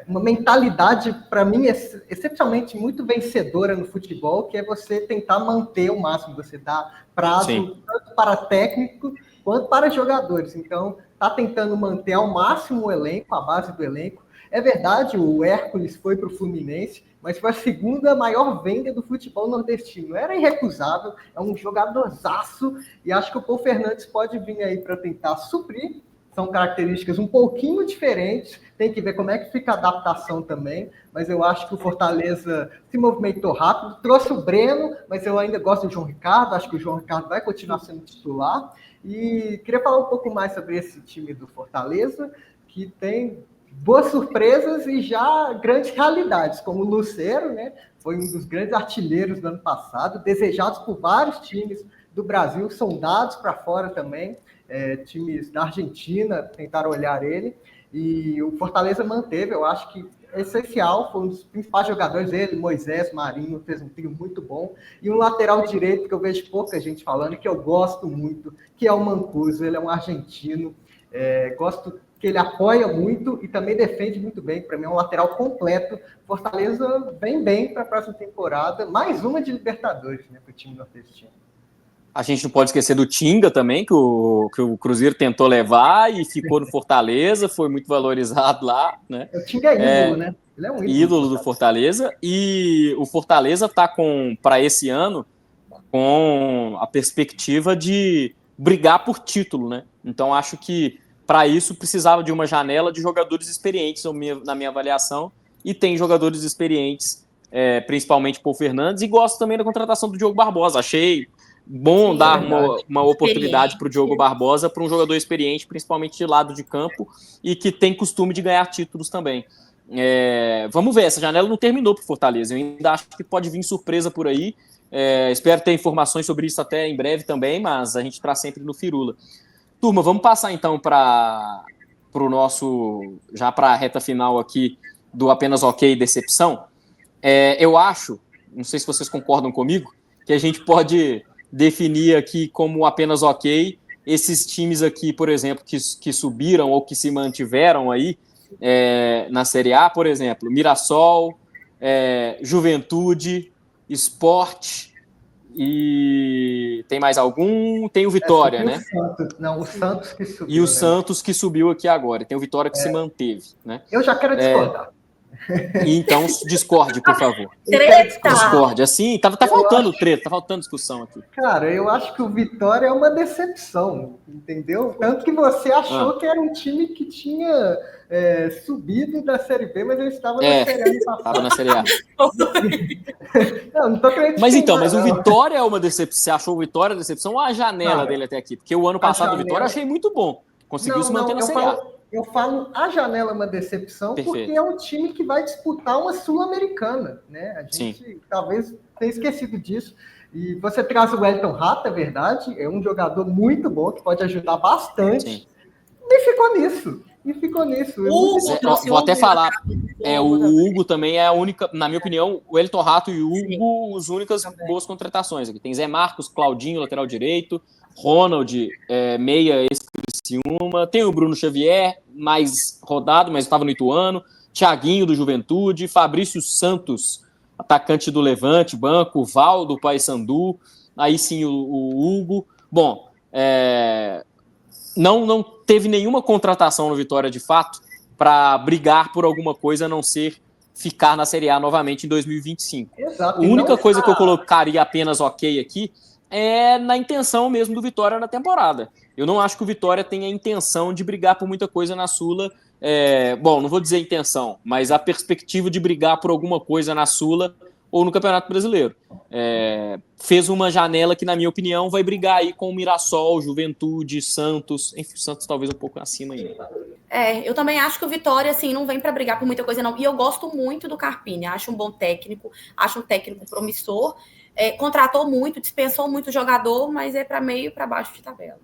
mentalidade, para mim, excepcionalmente muito vencedora no futebol, que é você tentar manter o máximo, você dá prazo tanto para técnico quanto para jogadores. Então, está tentando manter ao máximo o elenco, a base do elenco. É verdade, o Hércules foi para o Fluminense, mas foi a segunda maior venda do futebol nordestino. Era irrecusável, é um jogadorzaço, e acho que o Paul Fernandes pode vir aí para tentar suprir. São características um pouquinho diferentes, tem que ver como é que fica a adaptação também, mas eu acho que o Fortaleza se movimentou rápido, trouxe o Breno, mas eu ainda gosto do João Ricardo, acho que o João Ricardo vai continuar sendo titular, e queria falar um pouco mais sobre esse time do Fortaleza, que tem boas surpresas e já grandes realidades, como o Lucero, né? Foi um dos grandes artilheiros do ano passado, desejados por vários times do Brasil, sondados para fora também, times da Argentina tentaram olhar ele, e o Fortaleza manteve, eu acho que é essencial, foi um dos principais jogadores, ele, Moisés, Marinho, fez um trio muito bom, e um lateral direito que eu vejo pouca gente falando, que eu gosto muito, que é o Mancuso, ele é um argentino, gosto que ele apoia muito e também defende muito bem. Para mim é um lateral completo. Fortaleza vem bem para a próxima temporada. Mais uma de Libertadores, né, para o time nordestino. A gente não pode esquecer do Tinga também, que o Cruzeiro tentou levar e ficou no Fortaleza, foi muito valorizado lá, né? O Tinga é ídolo, né? Ele é um ídolo do Fortaleza. E o Fortaleza está para esse ano, com a perspectiva de brigar por título, né? Então, acho que para isso precisava de uma janela de jogadores experientes, na minha avaliação, e tem jogadores experientes, principalmente Paul Fernandes, e gosto também da contratação do Diogo Barbosa. Achei bom dar uma oportunidade para o Diogo Barbosa, para um jogador experiente, principalmente de lado de campo, e que tem costume de ganhar títulos também. Vamos ver, essa janela não terminou para o Fortaleza, eu ainda acho que pode vir surpresa por aí. Espero ter informações sobre isso até em breve também, mas a gente traz sempre no Firula. Turma, vamos passar então para o nosso, já para a reta final aqui do Apenas Ok Decepção. Eu acho, não sei se vocês concordam comigo, que a gente pode definir aqui como apenas ok esses times aqui, por exemplo, que subiram ou que se mantiveram aí na Série A, por exemplo, Mirassol, Juventude, Sport e tem mais algum? Tem o Vitória, né? O Santos que subiu. E o Santos que subiu aqui agora. Tem o Vitória que se manteve, né? Eu já quero discordar. Então, discorde, por favor. Treta! Discorde. Assim, tá faltando treta, tá faltando discussão aqui. Cara, eu acho que o Vitória é uma decepção, entendeu? Tanto que você achou que era um time que tinha subido da Série B, mas ele estava na Série A. Estava na Série A. Não tô acreditando. Mas então, o Vitória é uma decepção. Você achou o Vitória decepção ou a janela dele até aqui? Porque o ano passado o Vitória eu achei muito bom. Conseguiu se manter na Série A. Eu falo, a janela é uma decepção. Perfeito. Porque é um time que vai disputar uma Sul-Americana, né? A gente talvez tenha esquecido disso. E você traz o Wellington Rato, é verdade, é um jogador muito bom, que pode ajudar bastante. Sim. E ficou nisso. Vou até falar, o Hugo também é a única, na minha opinião, o Wellington Rato e o Hugo, as únicas boas contratações aqui. Tem Zé Marcos, Claudinho, lateral direito, Ronald, meia ex-Criciúma, tem o Bruno Xavier, mais rodado, mas estava no Ituano, Thiaguinho do Juventude, Fabrício Santos, atacante do Levante, banco, Val do Paysandu, aí sim o Hugo. Bom, não teve nenhuma contratação no Vitória de fato para brigar por alguma coisa a não ser ficar na Série A novamente em 2025. Exato, a única coisa que eu colocaria apenas ok aqui é na intenção mesmo do Vitória na temporada. Eu não acho que o Vitória tenha a intenção de brigar por muita coisa na Sula. Bom, não vou dizer intenção, mas a perspectiva de brigar por alguma coisa na Sula ou no Campeonato Brasileiro. Fez uma janela que, na minha opinião, vai brigar aí com o Mirassol, Juventude, Santos. Enfim, o Santos talvez um pouco acima ainda. Eu também acho que o Vitória, assim, não vem para brigar por muita coisa, não. E eu gosto muito do Carpini, acho um bom técnico, acho um técnico promissor. Contratou muito, dispensou muito jogador, mas é para meio e para baixo de tabela.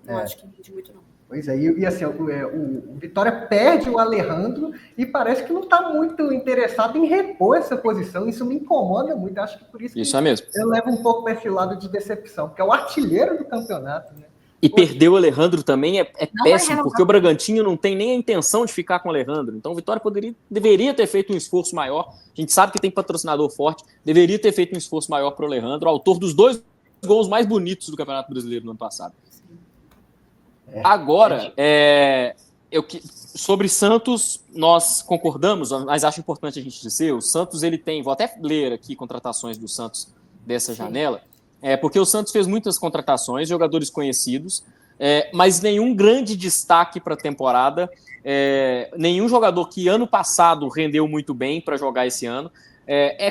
Não acho que rende muito, não. Pois é, e assim, o Vitória perde o Alejandro e parece que não está muito interessado em repor essa posição. Isso me incomoda muito, acho que por isso que mesmo. Eu levo um pouco para esse lado de decepção, porque é o artilheiro do campeonato, né? E perder o Alejandro também é péssimo, porque o Bragantino não tem nem a intenção de ficar com o Alejandro. Então o Vitória deveria ter feito um esforço maior. A gente sabe que tem patrocinador forte, deveria ter feito um esforço maior para o Alejandro, autor dos 2 gols mais bonitos do Campeonato Brasileiro no ano passado. Agora, sobre Santos, nós concordamos, mas acho importante a gente dizer, o Santos ele tem, vou até ler aqui contratações do Santos dessa janela, porque o Santos fez muitas contratações, jogadores conhecidos, mas nenhum grande destaque para a temporada, nenhum jogador que ano passado rendeu muito bem para jogar esse ano.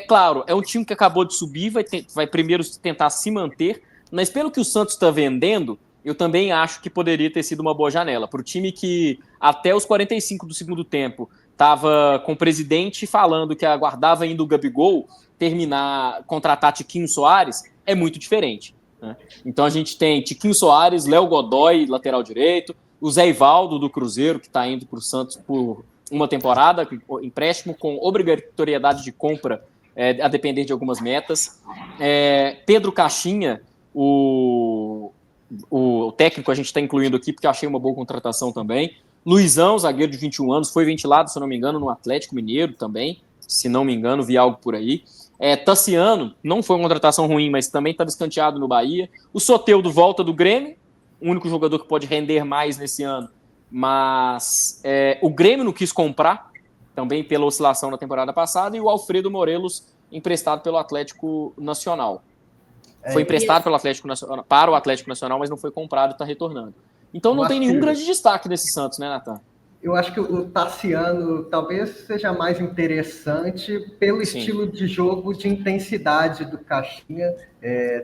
Claro, é um time que acabou de subir, vai primeiro tentar se manter, mas pelo que o Santos está vendendo, eu também acho que poderia ter sido uma boa janela. Para o time que até os 45 do segundo tempo estava com o presidente falando que aguardava ainda o Gabigol contratar Tiquinho Soares, é muito diferente, né? Então a gente tem Tiquinho Soares, Léo Godoy, lateral direito, o Zé Ivaldo do Cruzeiro, que está indo para o Santos por uma temporada, empréstimo com obrigatoriedade de compra a depender de algumas metas. Pedro Caixinha, o técnico a gente está incluindo aqui porque eu achei uma boa contratação também. Luizão, zagueiro de 21 anos, foi ventilado, se eu não me engano, no Atlético Mineiro também, se não me engano, vi algo por aí. Tassiano, não foi uma contratação ruim, mas também estava escanteado no Bahia. O Soteldo volta do Grêmio, o único jogador que pode render mais nesse ano, mas o Grêmio não quis comprar, também pela oscilação na temporada passada, e o Alfredo Morelos emprestado pelo Atlético Nacional. Foi emprestado pelo Atlético Nacional, para o Atlético Nacional, mas não foi comprado e está retornando. Então não tem nenhum grande destaque desse Santos, né, Nathan? Eu acho que o Tassiano talvez seja mais interessante pelo estilo de jogo de intensidade do Caixinha.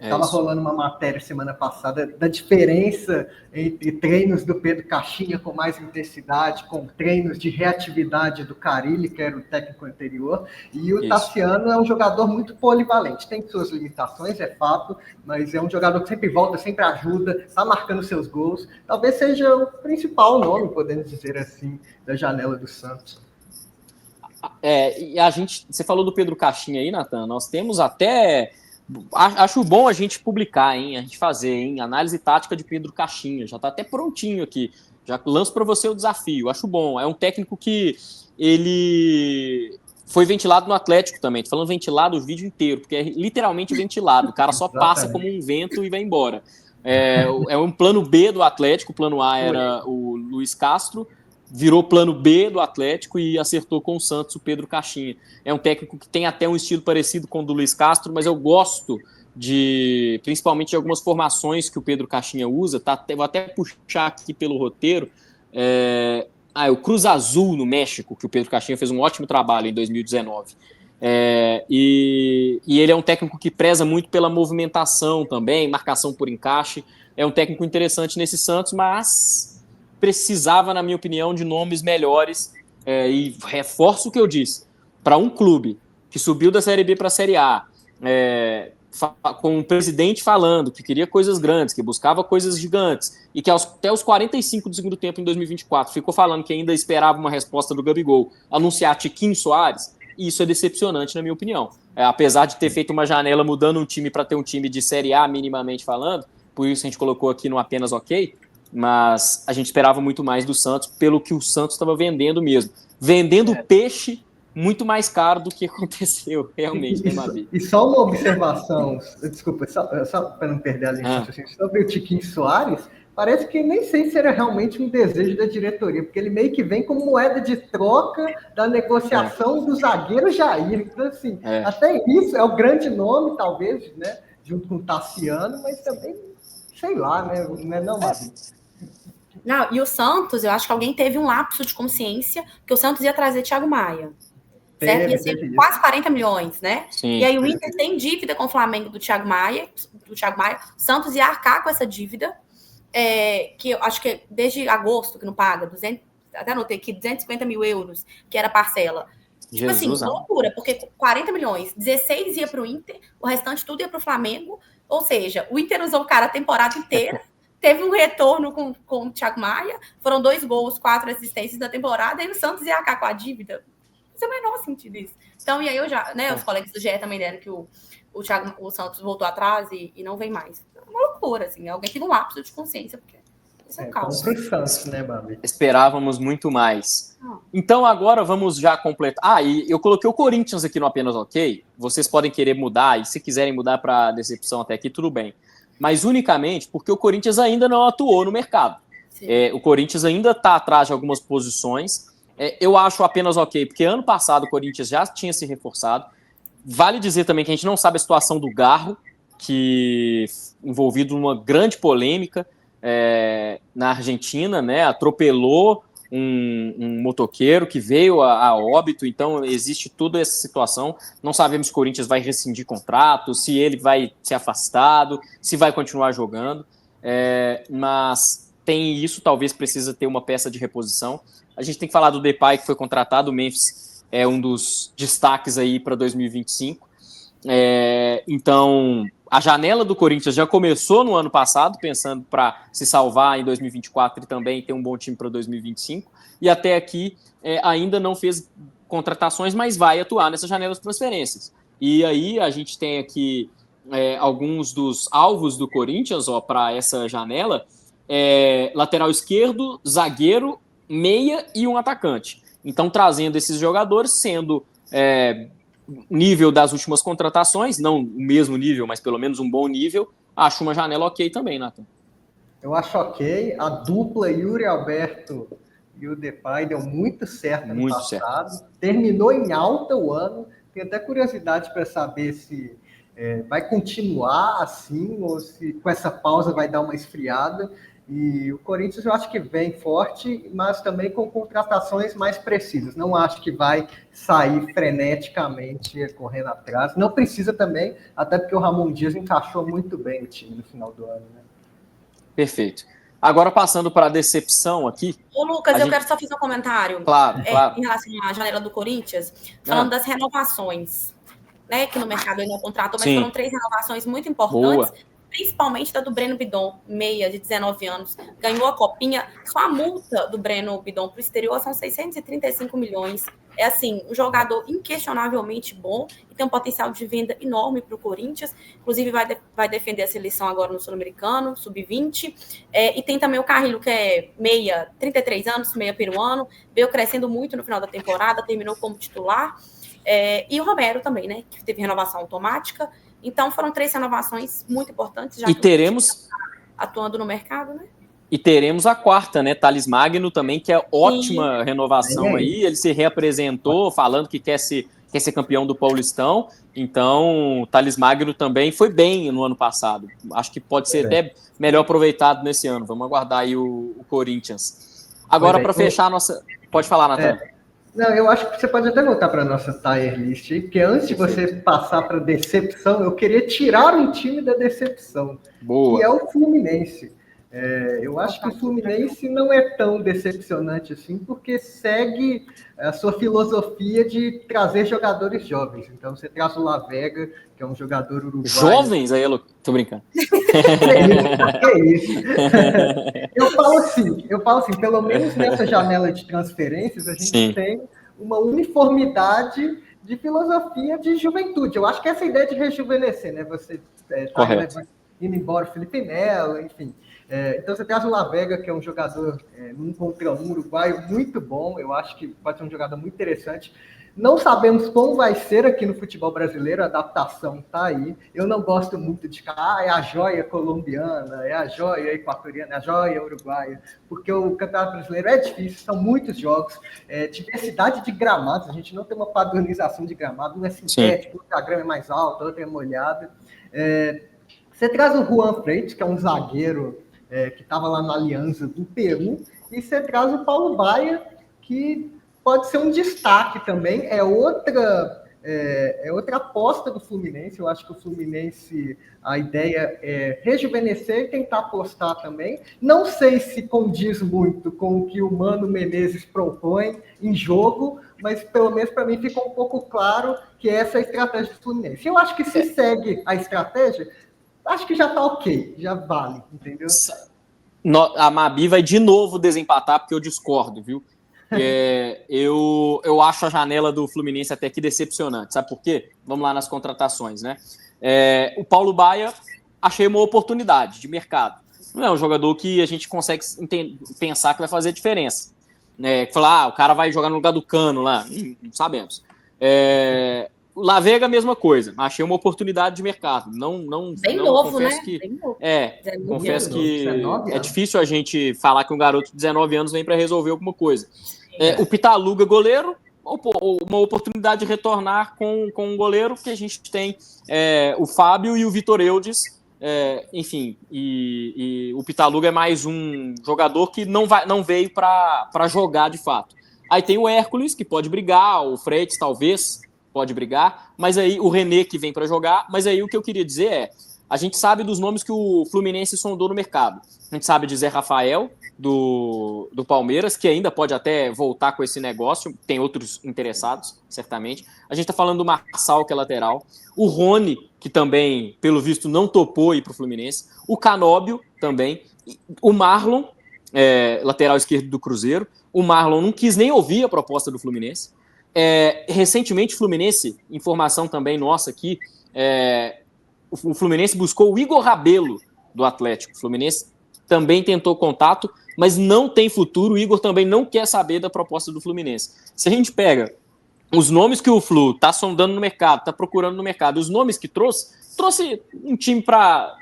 Estava rolando uma matéria semana passada da diferença entre treinos do Pedro Caixinha com mais intensidade, com treinos de reatividade do Carille, que era o técnico anterior, e o Tassiano é um jogador muito polivalente. Tem suas limitações, é fato, mas é um jogador que sempre volta, sempre ajuda, está marcando seus gols. Talvez seja o principal nome, podemos dizer assim, da janela do Santos. E você falou do Pedro Caixinha aí, Nathan, nós temos até... Acho bom a gente publicar, hein? A gente fazer, hein? Análise tática de Pedro Caixinha. Já está até prontinho aqui. Já lanço para você o desafio. Acho bom. É um técnico que ele foi ventilado no Atlético também. Tô falando ventilado o vídeo inteiro, porque é literalmente ventilado. O cara só passa como um vento e vai embora. É um plano B do Atlético. O plano A era o Luiz Castro. Virou plano B do Atlético e acertou com o Santos o Pedro Caixinha. É um técnico que tem até um estilo parecido com o do Luiz Castro, mas eu gosto principalmente de algumas formações que o Pedro Caixinha usa. Vou até puxar aqui pelo roteiro. O Cruz Azul no México, que o Pedro Caixinha fez um ótimo trabalho em 2019. E ele é um técnico que preza muito pela movimentação também, marcação por encaixe. É um técnico interessante nesse Santos, mas precisava, na minha opinião, de nomes melhores, e reforço o que eu disse, para um clube que subiu da Série B para a Série A, com o presidente falando que queria coisas grandes, que buscava coisas gigantes, e que até os 45 do segundo tempo em 2024 ficou falando que ainda esperava uma resposta do Gabigol, anunciar Tiquinho Soares, e isso é decepcionante, na minha opinião. Apesar de ter feito uma janela mudando um time para ter um time de Série A, minimamente falando, por isso a gente colocou aqui no apenas ok, mas a gente esperava muito mais do Santos, pelo que o Santos estava vendendo mesmo. Vendendo peixe muito mais caro do que aconteceu, realmente, né, Mabi? E só uma observação, desculpa, só para não perder a linha, sobre o Tiquinho Soares, parece que nem sei se era realmente um desejo da diretoria, porque ele meio que vem como moeda de troca da negociação do zagueiro Jair. Então, assim, até isso é o grande nome, talvez, né, junto com o Tassiano, mas também, sei lá, né, não, Mabi? Não, e o Santos, eu acho que alguém teve um lapso de consciência que o Santos ia trazer Thiago Maia. Certo? Ia ser quase 40 milhões, né? Sim, e aí o Inter tem dívida com o Flamengo do Thiago Maia. O Santos ia arcar com essa dívida, que eu acho que desde agosto que não paga, até anotei aqui, 250 mil euros, que era parcela. Tipo assim, loucura, porque 40 milhões, 16 ia para o Inter, o restante tudo ia para o Flamengo. Ou seja, o Inter usou o cara a temporada inteira. Teve um retorno com o Thiago Maia, foram 2 gols, 4 assistências da temporada, e o Santos ia arcar com a dívida. Não faz o menor sentido isso. Então, e aí eu já, né, os colegas do GE também deram que o Santos voltou atrás e não vem mais. É uma loucura, assim, alguém teve um lapso de consciência, porque isso é um caos. Santos, né, Babi? Esperávamos muito mais. Então agora vamos já completar. E eu coloquei o Corinthians aqui no apenas ok. Vocês podem querer mudar, e se quiserem mudar para decepção até aqui, tudo bem. Mas unicamente porque o Corinthians ainda não atuou no mercado. O Corinthians ainda está atrás de algumas posições. Eu acho apenas ok, porque ano passado o Corinthians já tinha se reforçado. Vale dizer também que a gente não sabe a situação do Garro, que envolvido numa grande polêmica na Argentina, né? Atropelou um motoqueiro que veio a óbito, então existe toda essa situação. Não sabemos se o Corinthians vai rescindir contrato, se ele vai ser afastado, se vai continuar jogando, mas tem isso, talvez precisa ter uma peça de reposição. A gente tem que falar do Depay, que foi contratado, o Memphis é um dos destaques aí para 2025. Então, a janela do Corinthians já começou no ano passado, pensando para se salvar em 2024 e também ter um bom time para 2025. E até aqui ainda não fez contratações, mas vai atuar nessa janela de transferências. E aí a gente tem aqui alguns dos alvos do Corinthians para essa janela. Lateral esquerdo, zagueiro, meia e um atacante. Então, trazendo esses jogadores, sendo nível das últimas contratações, não o mesmo nível, mas pelo menos um bom nível, acho uma janela ok também, Nathan. Eu acho ok. A dupla Yuri Alberto e o Depay deu muito certo no passado. Terminou em alta o ano. Tenho até curiosidade para saber se vai continuar assim ou se com essa pausa vai dar uma esfriada. E o Corinthians eu acho que vem forte, mas também com contratações mais precisas. Não acho que vai sair freneticamente correndo atrás. Não precisa também, até porque o Ramon Dias encaixou muito bem o time no final do ano, né? Perfeito. Agora, passando para a decepção aqui... Ô, Lucas, eu quero só fazer um comentário. Claro. Em relação à janela do Corinthians, falando das renovações, né, que no mercado ele não contratou, mas foram 3 renovações muito importantes. Boa. Principalmente da do Breno Bidon, meia de 19 anos, ganhou a copinha. Só a multa do Breno Bidon para o exterior são 635 milhões. É assim, um jogador inquestionavelmente bom e tem um potencial de venda enorme para o Corinthians. Inclusive vai defender a seleção agora no Sul-Americano, Sub-20. E tem também o Carrilho, que é meia, 33 anos, meia peruano, veio crescendo muito no final da temporada, terminou como titular. E o Romero também, né, que teve renovação automática. Então, foram 3 renovações muito importantes, já que teremos atuando no mercado, né? E teremos a 4ª, né? Thales Magno também, que é ótima renovação aí. Ele se reapresentou falando que quer ser campeão do Paulistão. Então, Thales Magno também foi bem no ano passado. Acho que pode ser até melhor aproveitado nesse ano. Vamos aguardar aí o Corinthians. Agora, para fechar a nossa... Pode falar, Natan. Não, eu acho que você pode até voltar para a nossa tier list aí, porque antes de você passar para decepção, eu queria tirar um time da decepção. Boa. Que é o Fluminense. Eu acho que o Fluminense não é tão decepcionante assim, porque segue a sua filosofia de trazer jogadores jovens. Então, você traz o Lavega, que é um jogador uruguaio. Jovens? Aí, tô brincando. Que isso? Eu falo assim, pelo menos nessa janela de transferências, a gente tem uma uniformidade de filosofia de juventude. Eu acho que essa ideia de rejuvenescer, né? Você indo embora o Felipe Melo, enfim. Então você traz o Lavega, que é um jogador num contra um uruguaio muito bom. Eu acho que pode ser um jogador muito interessante. Não sabemos como vai ser aqui no futebol brasileiro, a adaptação está aí. Eu não gosto muito de é a joia colombiana, é a joia equatoriana, é a joia uruguaia, porque o Campeonato Brasileiro é difícil, são muitos jogos, diversidade de gramados, a gente não tem uma padronização de gramado, um é sintético, outra grama é mais alta, outra é molhada. Você traz o Juan Freitas, que é um zagueiro que estava lá na Aliança do Peru, e você traz o Paulo Baia, que pode ser um destaque também, é outra aposta do Fluminense. Eu acho que o Fluminense, a ideia é rejuvenescer e tentar apostar também. Não sei se condiz muito com o que o Mano Menezes propõe em jogo, mas pelo menos para mim ficou um pouco claro que essa é a estratégia do Fluminense. Eu acho que se segue a estratégia, acho que já está ok, já vale, entendeu? A Mabi vai de novo desempatar, porque eu discordo, viu? Eu acho a janela do Fluminense até aqui decepcionante. Sabe por quê? Vamos lá nas contratações, né? O Paulo Baia, achei uma oportunidade de mercado. Não é um jogador que a gente consegue pensar que vai fazer diferença. Falar, o cara vai jogar no lugar do Cano lá. Não sabemos. O Lavega, mesma coisa. Achei uma oportunidade de mercado. Bem novo, confesso né? Que, bem novo. Confesso que é difícil a gente falar que um garoto de 19 anos vem para resolver alguma coisa. O Pitaluga, goleiro, uma oportunidade de retornar com um goleiro que a gente tem o Fábio e o Vitor Eudes. Enfim, e o Pitaluga é mais um jogador que não veio para jogar de fato. Aí tem o Hércules, que pode brigar, o Freitas talvez pode brigar, mas aí o René que vem para jogar, mas aí o que eu queria dizer a gente sabe dos nomes que o Fluminense sondou no mercado. A gente sabe de Zé Rafael, do Palmeiras, que ainda pode até voltar com esse negócio, tem outros interessados, certamente. A gente está falando do Marçal, que é lateral, o Rony, que também, pelo visto, não topou ir para o Fluminense, o Canóbio também, o Marlon, lateral esquerdo do Cruzeiro, o Marlon não quis nem ouvir a proposta do Fluminense. Recentemente, o Fluminense, informação também nossa aqui, o Fluminense buscou o Igor Rabelo do Atlético. O Fluminense também tentou contato, mas não tem futuro. O Igor também não quer saber da proposta do Fluminense. Se a gente pega os nomes que o Flu está sondando no mercado, está procurando no mercado, os nomes que trouxe um time para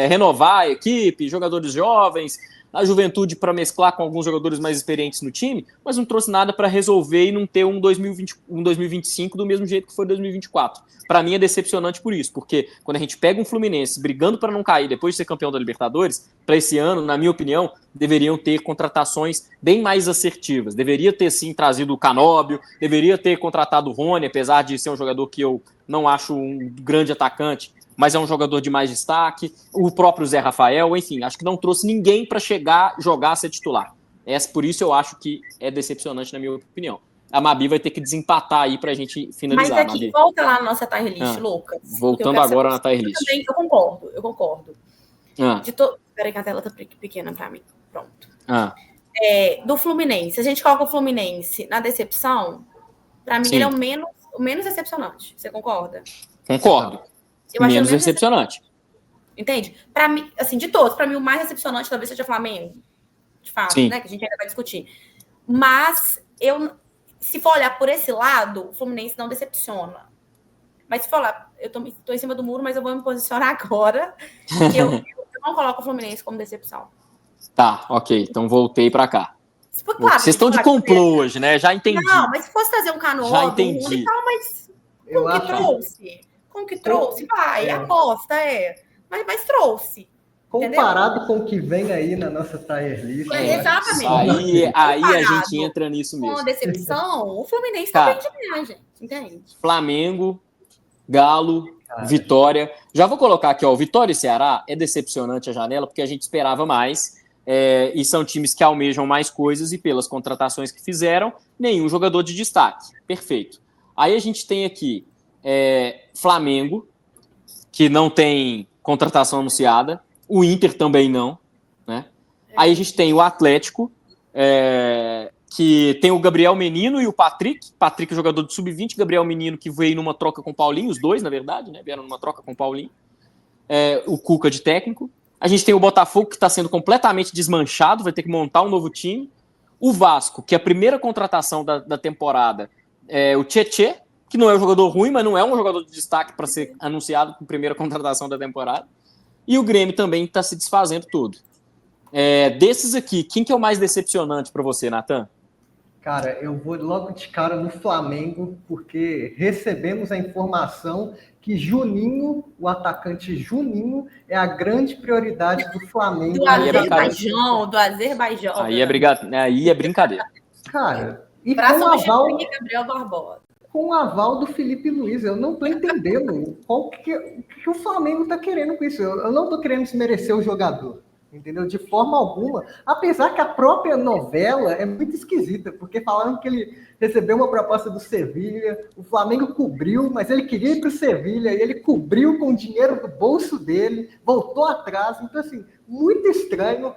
renovar a equipe, jogadores jovens, a juventude para mesclar com alguns jogadores mais experientes no time, mas não trouxe nada para resolver e não ter um 2025 do mesmo jeito que foi 2024. Para mim é decepcionante por isso, porque quando a gente pega um Fluminense brigando para não cair depois de ser campeão da Libertadores, para esse ano, na minha opinião, deveriam ter contratações bem mais assertivas. Deveria ter sim trazido o Canóbio, deveria ter contratado o Rony, apesar de ser um jogador que eu não acho um grande atacante, mas é um jogador de mais destaque, o próprio Zé Rafael, enfim, acho que não trouxe ninguém para jogar, ser titular. Por isso eu acho que é decepcionante, na minha opinião. A Mabi vai ter que desempatar aí pra gente finalizar. Mas aqui, Mabi, volta lá na nossa tier list, Lucas. Voltando agora na tier list. Eu concordo. Peraí que a tela tá pequena pra mim. Pronto. Do Fluminense, a gente coloca o Fluminense na decepção, pra mim ele é o menos decepcionante. Você concorda? Concordo. Eu acho menos decepcionante. Entende? Pra mim, assim, de todos, pra mim o mais decepcionante talvez seja o Flamengo. De fato, né? Que a gente ainda vai discutir. Mas se for olhar por esse lado, o Fluminense não decepciona. Mas se for olhar, eu tô em cima do muro, mas eu vou me posicionar agora. Eu não coloco o Fluminense como decepção. Tá, ok. Então voltei pra cá. Claro, vocês estão de complô hoje, né? Já entendi. Não, mas se fosse trazer um Canóbio, já entendi. Mas como que trouxe? Vai, aposta, Mas trouxe. Comparado entendeu? com o que vem aí na nossa tier list. Exatamente. Aí a gente entra nisso mesmo. Com a decepção, o Fluminense tá bem demais, gente. Entende? Flamengo, Galo, Vitória. Já vou colocar aqui, ó, Vitória e Ceará é decepcionante a janela, porque a gente esperava mais. E são times que almejam mais coisas e pelas contratações que fizeram, nenhum jogador de destaque. Perfeito. Aí a gente tem aqui Flamengo, que não tem contratação anunciada. O Inter também não, né? Aí a gente tem o Atlético, que tem o Gabriel Menino e o Patrick. Patrick, jogador de sub-20, Gabriel Menino, que veio numa troca com o Paulinho, os dois, na verdade, né? Vieram numa troca com o Paulinho. O Cuca de técnico. A gente tem o Botafogo, que está sendo completamente desmanchado, vai ter que montar um novo time. O Vasco, que é a primeira contratação da temporada, o Tietê, que não é um jogador ruim, mas não é um jogador de destaque para ser anunciado com a primeira contratação da temporada. E o Grêmio também está se desfazendo tudo. Desses aqui, quem que é o mais decepcionante para você, Natan? Cara, eu vou logo de cara no Flamengo, porque recebemos a informação que Juninho, o atacante Juninho, é a grande prioridade do Flamengo. Do Azerbaijão. Aí é brincadeira. Cara, e pra com aval... Gabriel Barbosa. Com o aval do Felipe Luiz, eu não estou entendendo o que o Flamengo está querendo com isso. Eu não estou querendo desmerecer o jogador, entendeu? De forma alguma. Apesar que a própria novela é muito esquisita, porque falaram que ele recebeu uma proposta do Sevilha, o Flamengo cobriu, mas ele queria ir para o Sevilha, e ele cobriu com o dinheiro do bolso dele, voltou atrás. Então, assim, muito estranho.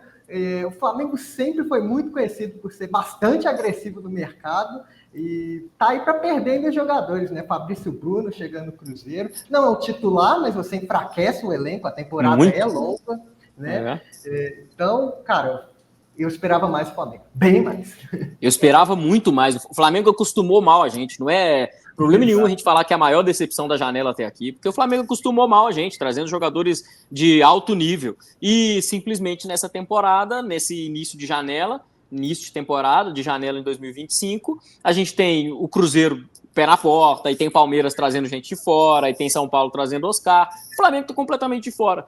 O Flamengo sempre foi muito conhecido por ser bastante agressivo no mercado, e tá aí para perder ainda jogadores, né? Fabrício Bruno chegando no Cruzeiro. Não é o titular, mas você enfraquece o elenco, a temporada é longa, né? Então, cara, eu esperava mais o Flamengo. Bem mais. Eu esperava muito mais. O Flamengo acostumou mal a gente. Não é problema nenhum a gente falar que é a maior decepção da janela até aqui, porque o Flamengo acostumou mal a gente, trazendo jogadores de alto nível. E simplesmente nessa temporada, nesse início de temporada, de janela em 2025, a gente tem o Cruzeiro pé na porta, aí tem Palmeiras trazendo gente de fora, aí tem São Paulo trazendo Oscar. O Flamengo está completamente de fora.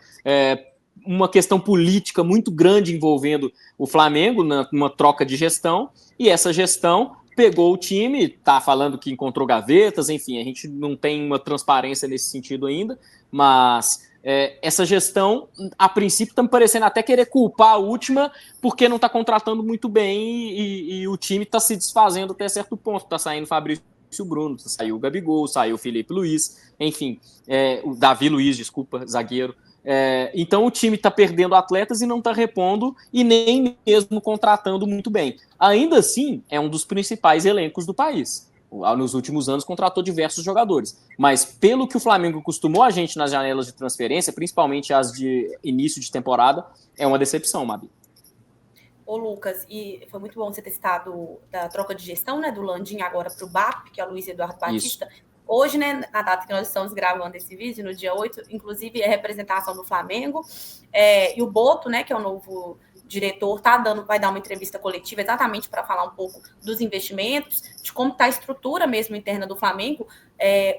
Uma questão política muito grande envolvendo o Flamengo, numa troca de gestão, e essa gestão pegou o time, tá falando que encontrou gavetas, enfim, a gente não tem uma transparência nesse sentido ainda, mas essa gestão, a princípio, está me parecendo até querer culpar a última porque não está contratando muito bem e o time está se desfazendo até certo ponto. Está saindo Fabrício Bruno, saiu o Gabigol, saiu o Felipe Luiz, enfim, o Davi Luiz, desculpa, zagueiro. Então o time está perdendo atletas e não está repondo e nem mesmo contratando muito bem. Ainda assim, é um dos principais elencos do país. Nos últimos anos contratou diversos jogadores, mas pelo que o Flamengo acostumou a gente nas janelas de transferência, principalmente as de início de temporada, é uma decepção, Mabi. Ô, Lucas, e foi muito bom você ter citado da troca de gestão, né, do Landim agora para o BAP, que é o Luiz Eduardo Batista. Isso. Hoje, né, na data que nós estamos gravando esse vídeo, no dia 8, inclusive é representação do Flamengo, e o Boto, né, que é o novo diretor, vai dar uma entrevista coletiva exatamente para falar um pouco dos investimentos, de como está a estrutura mesmo interna do Flamengo.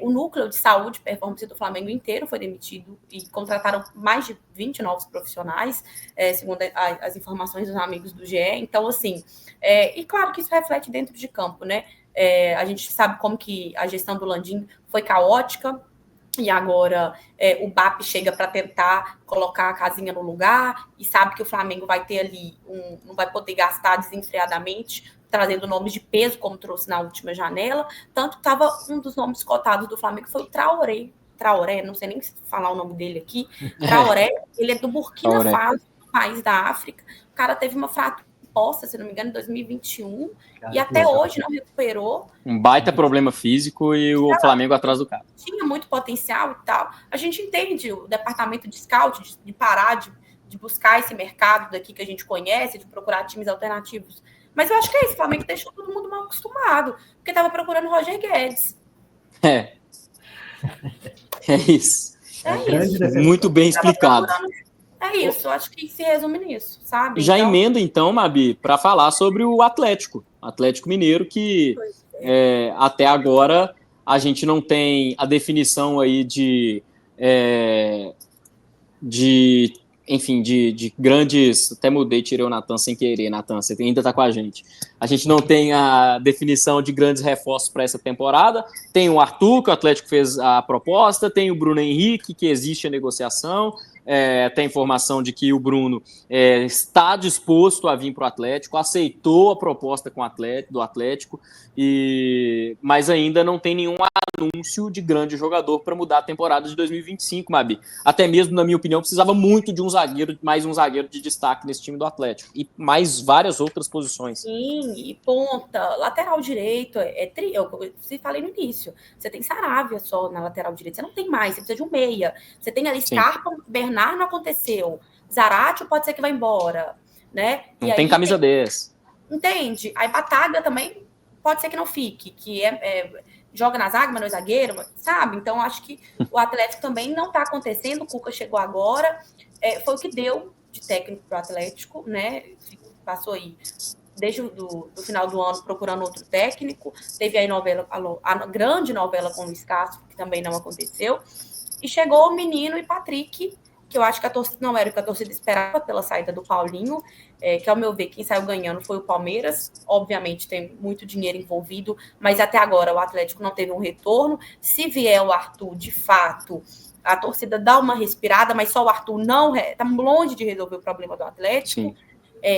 O núcleo de saúde e performance do Flamengo inteiro foi demitido e contrataram mais de 20 novos profissionais, segundo as informações dos amigos do GE. Então, assim, e claro que isso reflete dentro de campo, né? A gente sabe como que a gestão do Landim foi caótica, e agora o BAP chega para tentar colocar a casinha no lugar e sabe que o Flamengo vai ter ali, não vai poder gastar desenfreadamente, trazendo nomes de peso, como trouxe na última janela. Tanto que estava um dos nomes cotados do Flamengo, foi o Traoré, não sei nem falar o nome dele aqui. Traoré, ele é do Burkina Faso, país da África. O cara teve uma fratura posta, se não me engano, em 2021, e até hoje não recuperou. Um baita problema físico e o Flamengo atrás do cara. Tinha muito potencial e tal. A gente entende o departamento de scout de parar de buscar esse mercado daqui que a gente conhece, de procurar times alternativos. Mas eu acho que é isso, o Flamengo deixou todo mundo mal acostumado, porque estava procurando o Roger Guedes. É isso. Muito bem explicado. É isso, eu acho que se resume nisso, sabe? Já então, emendo, então, Mabi, para falar sobre o Atlético Mineiro, que até agora a gente não tem a definição aí de grandes... Até mudei, tirei o Natan sem querer, Natan, você ainda está com a gente. A gente não tem a definição de grandes reforços para essa temporada. Tem o Arthur, que o Atlético fez a proposta, tem o Bruno Henrique, que existe a negociação. Tem informação de que o Bruno está disposto a vir para o Atlético, aceitou a proposta do Atlético, mas ainda não tem nenhum anúncio de grande jogador para mudar a temporada de 2025, Mabi. Até mesmo, na minha opinião, precisava muito de mais um zagueiro de destaque nesse time do Atlético, e mais várias outras posições. Sim, e ponta, lateral direito, eu falei no início, você tem Saravia só na lateral direita, você não tem mais, você precisa de um meia, você tem ali Scarpa, Bernard não aconteceu, Zarate pode ser que vá embora, né? Não tem camisa 10. Entende? Aí Bataglia também pode ser que não fique, que joga na zaga, mas não é zagueiro, sabe? Então, acho que o Atlético também não está acontecendo, o Cuca chegou agora, foi o que deu de técnico para o Atlético, né? Passou aí desde o final do ano procurando outro técnico, teve aí a grande novela com o Luiz Castro, que também não aconteceu, e chegou o Menino e Patrick, que eu acho que a torcida não era o que a torcida esperava pela saída do Paulinho, que ao meu ver, quem saiu ganhando foi o Palmeiras, obviamente tem muito dinheiro envolvido, mas até agora o Atlético não teve um retorno. Se vier o Arthur, de fato, a torcida dá uma respirada, mas só o Arthur não está longe de resolver o problema do Atlético. Sim.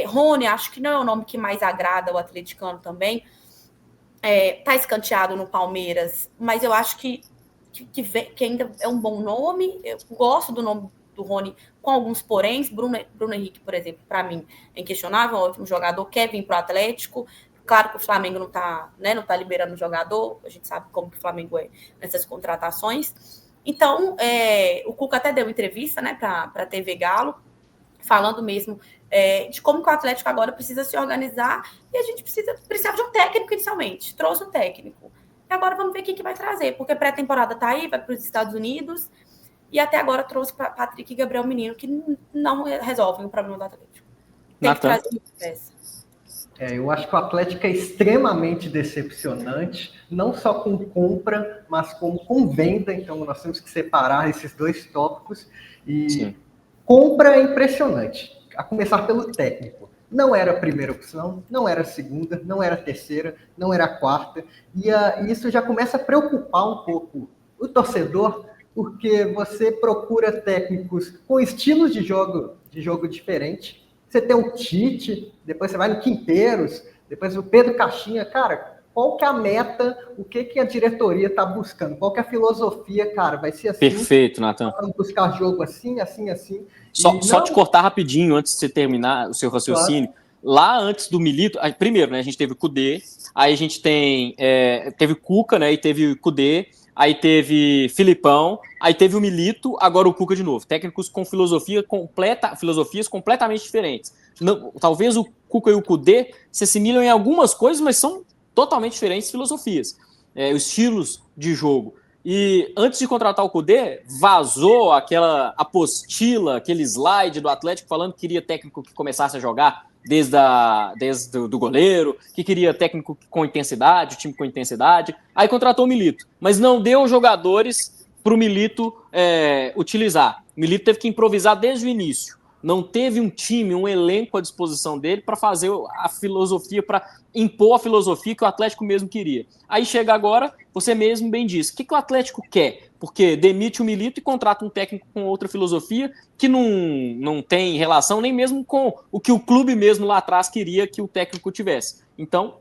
Rony, acho que não é o nome que mais agrada o atleticano também, tá escanteado no Palmeiras, mas eu acho que ainda é um bom nome, eu gosto do nome do Rony, com alguns poréns. Bruno Henrique, por exemplo, para mim, é inquestionável, um ótimo jogador, quer vir para o Atlético. Claro que o Flamengo não está liberando o jogador, a gente sabe como que o Flamengo é nessas contratações. Então, o Cuca até deu entrevista, né, para a TV Galo, falando mesmo de como que o Atlético agora precisa se organizar, e a gente precisava de um técnico inicialmente, trouxe um técnico. E agora vamos ver quem que vai trazer, porque pré-temporada está aí, vai para os Estados Unidos, e até agora trouxe para Patrick e Gabriel Menino, que não resolvem o problema do Atlético. Tem que trazer muita peça. Eu acho que o Atlético é extremamente decepcionante, não só com compra, mas como com venda. Então, nós temos que separar esses dois tópicos. E sim, compra é impressionante, a começar pelo técnico. Não era a primeira opção, não era a segunda, não era a terceira, não era a quarta. E isso já começa a preocupar um pouco o torcedor, porque você procura técnicos com estilos de jogo diferente. Você tem o Tite, depois você vai no Quinteiros, depois o Pedro Caixinha. Cara, qual que é a meta? O que a diretoria está buscando? Qual que é a filosofia, cara? Vai ser assim? Perfeito, Natan. Vamos buscar jogo assim, assim, assim. Só te cortar rapidinho, antes de você terminar o seu raciocínio. Claro. Lá antes do Milito, primeiro, né, a gente teve o Kudê, aí a gente teve Cuca, né, e teve o Kudê, aí teve Filipão, aí teve o Milito, agora o Cuca de novo. Técnicos com filosofias completamente diferentes. não, talvez o Cuca e o Kudê se assimilam em algumas coisas, mas são totalmente diferentes filosofias, estilos de jogo. E antes de contratar o Kudê, vazou aquela apostila, aquele slide do Atlético falando que queria técnico que começasse a jogar desde o goleiro, que queria técnico com intensidade, time com intensidade. Aí contratou o Milito, mas não deu jogadores para o Milito utilizar. O Milito teve que improvisar desde o início. Não teve um time, um elenco à disposição dele para fazer a filosofia, para impor a filosofia que o Atlético mesmo queria. Aí chega agora, você mesmo bem disse, o que o Atlético quer? Porque demite o Milito e contrata um técnico com outra filosofia que não tem relação nem mesmo com o que o clube mesmo lá atrás queria que o técnico tivesse. Então,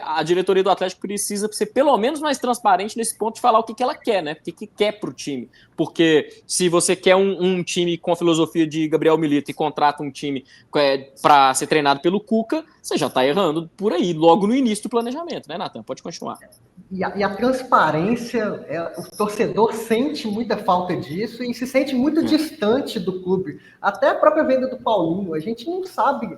a diretoria do Atlético precisa ser pelo menos mais transparente nesse ponto de falar o que ela quer, né? O que quer para o time. Porque se você quer um time com a filosofia de Gabriel Milito e contrata um time para ser treinado pelo Cuca, você já está errando por aí, logo no início do planejamento, né, Nathan? Pode continuar. E a transparência, o torcedor sente muita falta disso e se sente muito distante do clube. Até a própria venda do Paulinho, a gente não sabe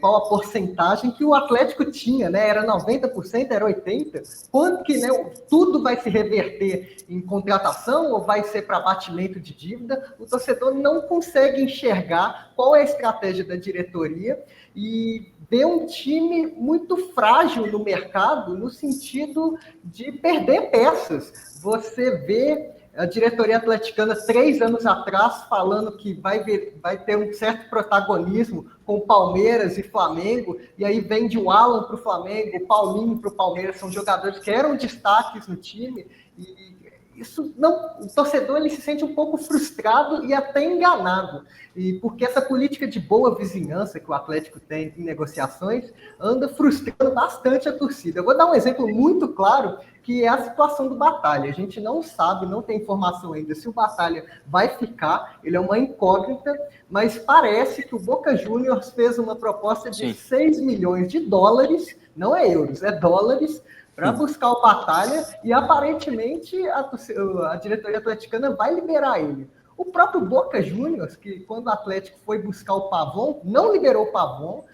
qual a porcentagem que o Atlético tinha, né? Era 90%, era 80%. Quanto que, né, tudo vai se reverter em contratação ou vai ser para abatimento de dívida? O torcedor não consegue enxergar qual é a estratégia da diretoria e vê um time muito frágil no mercado, no sentido de perder peças. Você vê a diretoria atleticana 3 anos atrás falando que vai ter um certo protagonismo com Palmeiras e Flamengo, e aí vende o Alan para o Flamengo, o Paulinho para o Palmeiras, são jogadores que eram destaques no time, e isso não, o torcedor ele se sente um pouco frustrado e até enganado, e porque essa política de boa vizinhança que o Atlético tem em negociações anda frustrando bastante a torcida. Eu vou dar um exemplo muito claro, que é a situação do Batalha. A gente não sabe, não tem informação ainda se o Batalha vai ficar, ele é uma incógnita, mas parece que o Boca Juniors fez uma proposta de 6 milhões de dólares, não é euros, é dólares, para buscar o Batalha, e aparentemente a diretoria atleticana vai liberar ele. O próprio Boca Juniors, que quando o Atlético foi buscar o Pavon, não liberou o Pavon,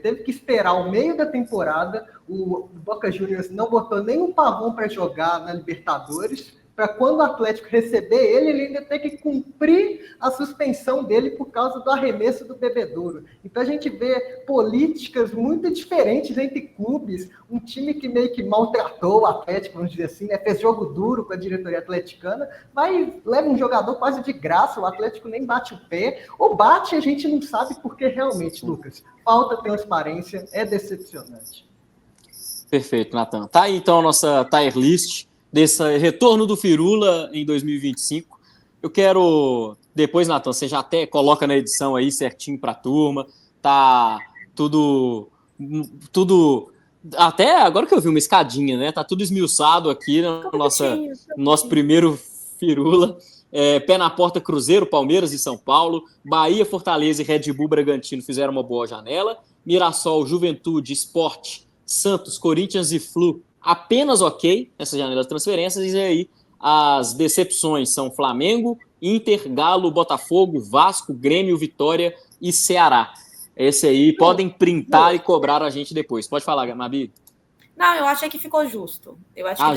teve que esperar o meio da temporada, o Boca Juniors não botou nem o Pavon para jogar na Libertadores, para quando o Atlético receber ele ainda tem que cumprir a suspensão dele por causa do arremesso do Bebedouro. Então a gente vê políticas muito diferentes entre clubes, um time que meio que maltratou o Atlético, vamos dizer assim, né? Fez jogo duro com a diretoria atleticana, leva um jogador quase de graça, o Atlético nem bate o pé, ou bate, a gente não sabe porque realmente, Lucas, falta transparência, é decepcionante. Perfeito, Nathan. Tá aí então a nossa tier list desse retorno do Firula em 2025. Eu quero, depois, Nathan, você já até coloca na edição aí certinho para a turma, tá tudo, até agora que eu vi uma escadinha, né? Tá tudo esmiuçado aqui no nosso primeiro Firula. Pé na porta, Cruzeiro, Palmeiras e São Paulo, Bahia, Fortaleza e Red Bull Bragantino fizeram uma boa janela, Mirassol, Juventude, Sport, Santos, Corinthians e Flu apenas ok nessa janela de transferências, e aí as decepções são Flamengo, Inter, Galo, Botafogo, Vasco, Grêmio, Vitória e Ceará. Esse aí podem printar e cobrar a gente depois. Pode falar, Mabi. Não, eu achei que ficou justo. Eu acho que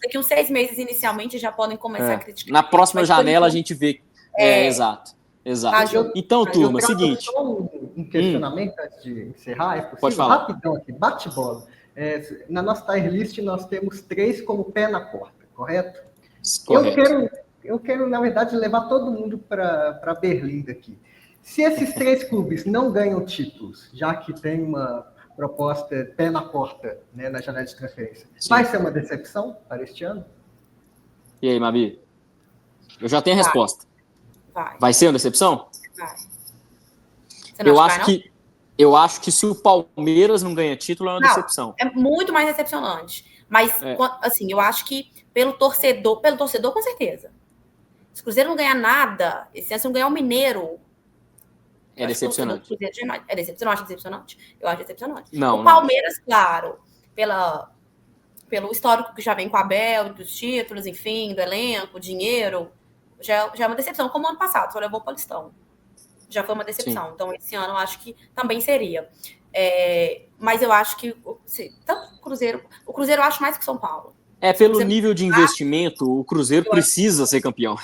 daqui uns 6 meses inicialmente já podem começar a criticar. Na próxima janela a gente vê. Exato. Então, turma, seguinte. Um questionamento antes de encerrar, é possível? Pode falar. Rapidão aqui, bate-bola. Na nossa tier list, nós temos 3 como pé na porta, correto? Eu quero, na verdade, levar todo mundo para Berlim daqui. Se esses 3 clubes não ganham títulos, já que tem uma proposta pé na porta, né, na janela de transferência, vai ser uma decepção para este ano? E aí, Mabi? Eu já tenho a resposta. Vai ser uma decepção? Vai. Eu acho que se o Palmeiras não ganha título, é uma decepção. É muito mais decepcionante. Mas, assim, eu acho que pelo torcedor, com certeza. Se o Cruzeiro não ganhar nada, se não ganhar o Mineiro... É decepcionante. É decepcionante. Você não acha decepcionante? Eu acho decepcionante. Não, o Palmeiras, claro, pelo histórico que já vem com a Abel, dos títulos, enfim, do elenco, dinheiro, já é uma decepção, como ano passado, só levou o Paulistão. já foi uma decepção. Sim. Então, esse ano eu acho que também seria. Mas eu acho que tanto o Cruzeiro eu acho mais que o São Paulo. Pelo nível de investimento, o Cruzeiro precisa ser campeão.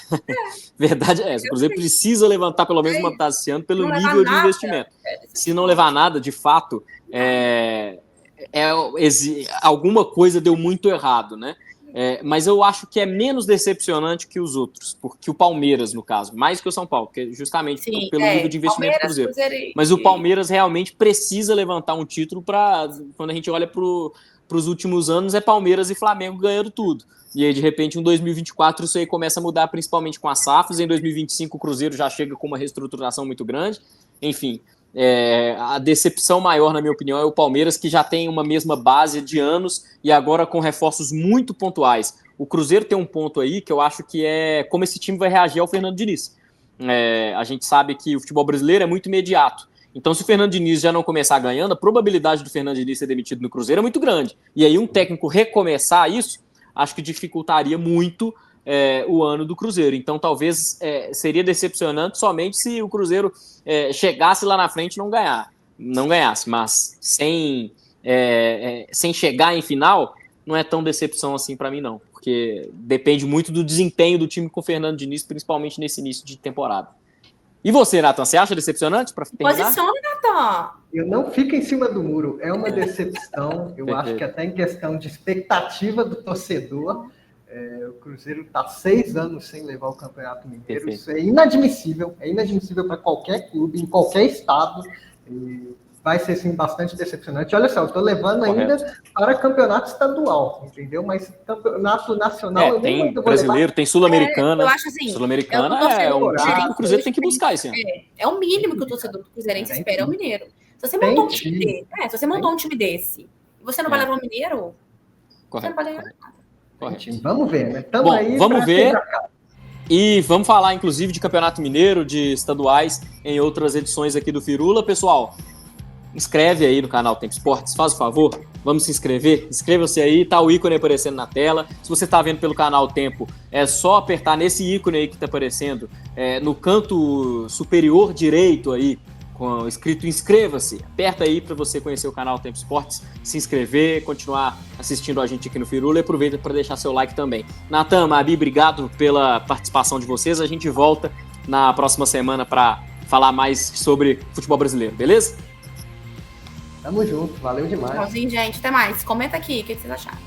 Verdade é essa. O Cruzeiro precisa levantar pelo menos uma taça esse ano pelo nível de investimento. Se não levar nada, de fato, alguma coisa deu muito errado, né? Mas eu acho que é menos decepcionante que os outros, porque o Palmeiras, no caso, mais que o São Paulo, porque justamente pelo nível de investimento do Cruzeiro. Mas o Palmeiras realmente precisa levantar um título para, quando a gente olha para os últimos anos, é Palmeiras e Flamengo ganhando tudo. E aí, de repente, em 2024, isso aí começa a mudar, principalmente com as SAFs. Em 2025, o Cruzeiro já chega com uma reestruturação muito grande. Enfim, a decepção maior, na minha opinião, é o Palmeiras, que já tem uma mesma base de anos e agora com reforços muito pontuais. O Cruzeiro tem um ponto aí que eu acho que é como esse time vai reagir ao Fernando Diniz. A gente sabe que o futebol brasileiro é muito imediato. Então, se o Fernando Diniz já não começar ganhando, a probabilidade do Fernando Diniz ser demitido no Cruzeiro é muito grande. E aí um técnico recomeçar isso, acho que dificultaria muito o ano do Cruzeiro. Então, talvez seria decepcionante somente se o Cruzeiro chegasse lá na frente e não ganhasse. Mas sem chegar em final, não é tão decepção assim para mim, não. Porque depende muito do desempenho do time com o Fernando Diniz, principalmente nesse início de temporada. E você, Nathan, você acha decepcionante para terminar? Posiciona, Nathan. Eu não fico em cima do muro. É uma decepção. Eu acho que até em questão de expectativa do torcedor, o Cruzeiro está 6 anos sem levar o Campeonato Mineiro. Isso é inadmissível. É inadmissível para qualquer clube, em qualquer estado. E vai ser, sim, bastante decepcionante. Olha só, eu estou levando ainda para campeonato estadual, entendeu? Mas campeonato nacional... tem brasileiro, tem sul-americana. Eu acho assim... Sul-americana é um time que o Cruzeiro tem que buscar esse ano. É o mínimo que o torcedor do Cruzeirense espera, é o Mineiro. Se você montou um time desse, e você não vai levar o Mineiro, você não vai ganhar nada. Correto. Vamos ver, né? Vamos ver. E vamos falar, inclusive, de Campeonato Mineiro, de estaduais, em outras edições aqui do Firula. Pessoal, inscreve aí no canal Tempo Esportes, faz o favor, vamos se inscrever, inscreva-se aí, tá o ícone aparecendo na tela. Se você tá vendo pelo canal Tempo, é só apertar nesse ícone aí que tá aparecendo, no canto superior direito aí, com escrito inscreva-se, aperta aí para você conhecer o canal Tempo Esportes, se inscrever, continuar assistindo a gente aqui no Firula e aproveita para deixar seu like também. Nathan, Mabi, obrigado pela participação de vocês, a gente volta na próxima semana para falar mais sobre futebol brasileiro, beleza? Tamo junto, valeu demais. Tchauzinho, gente, até mais. Comenta aqui o que vocês acharam.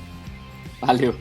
Valeu.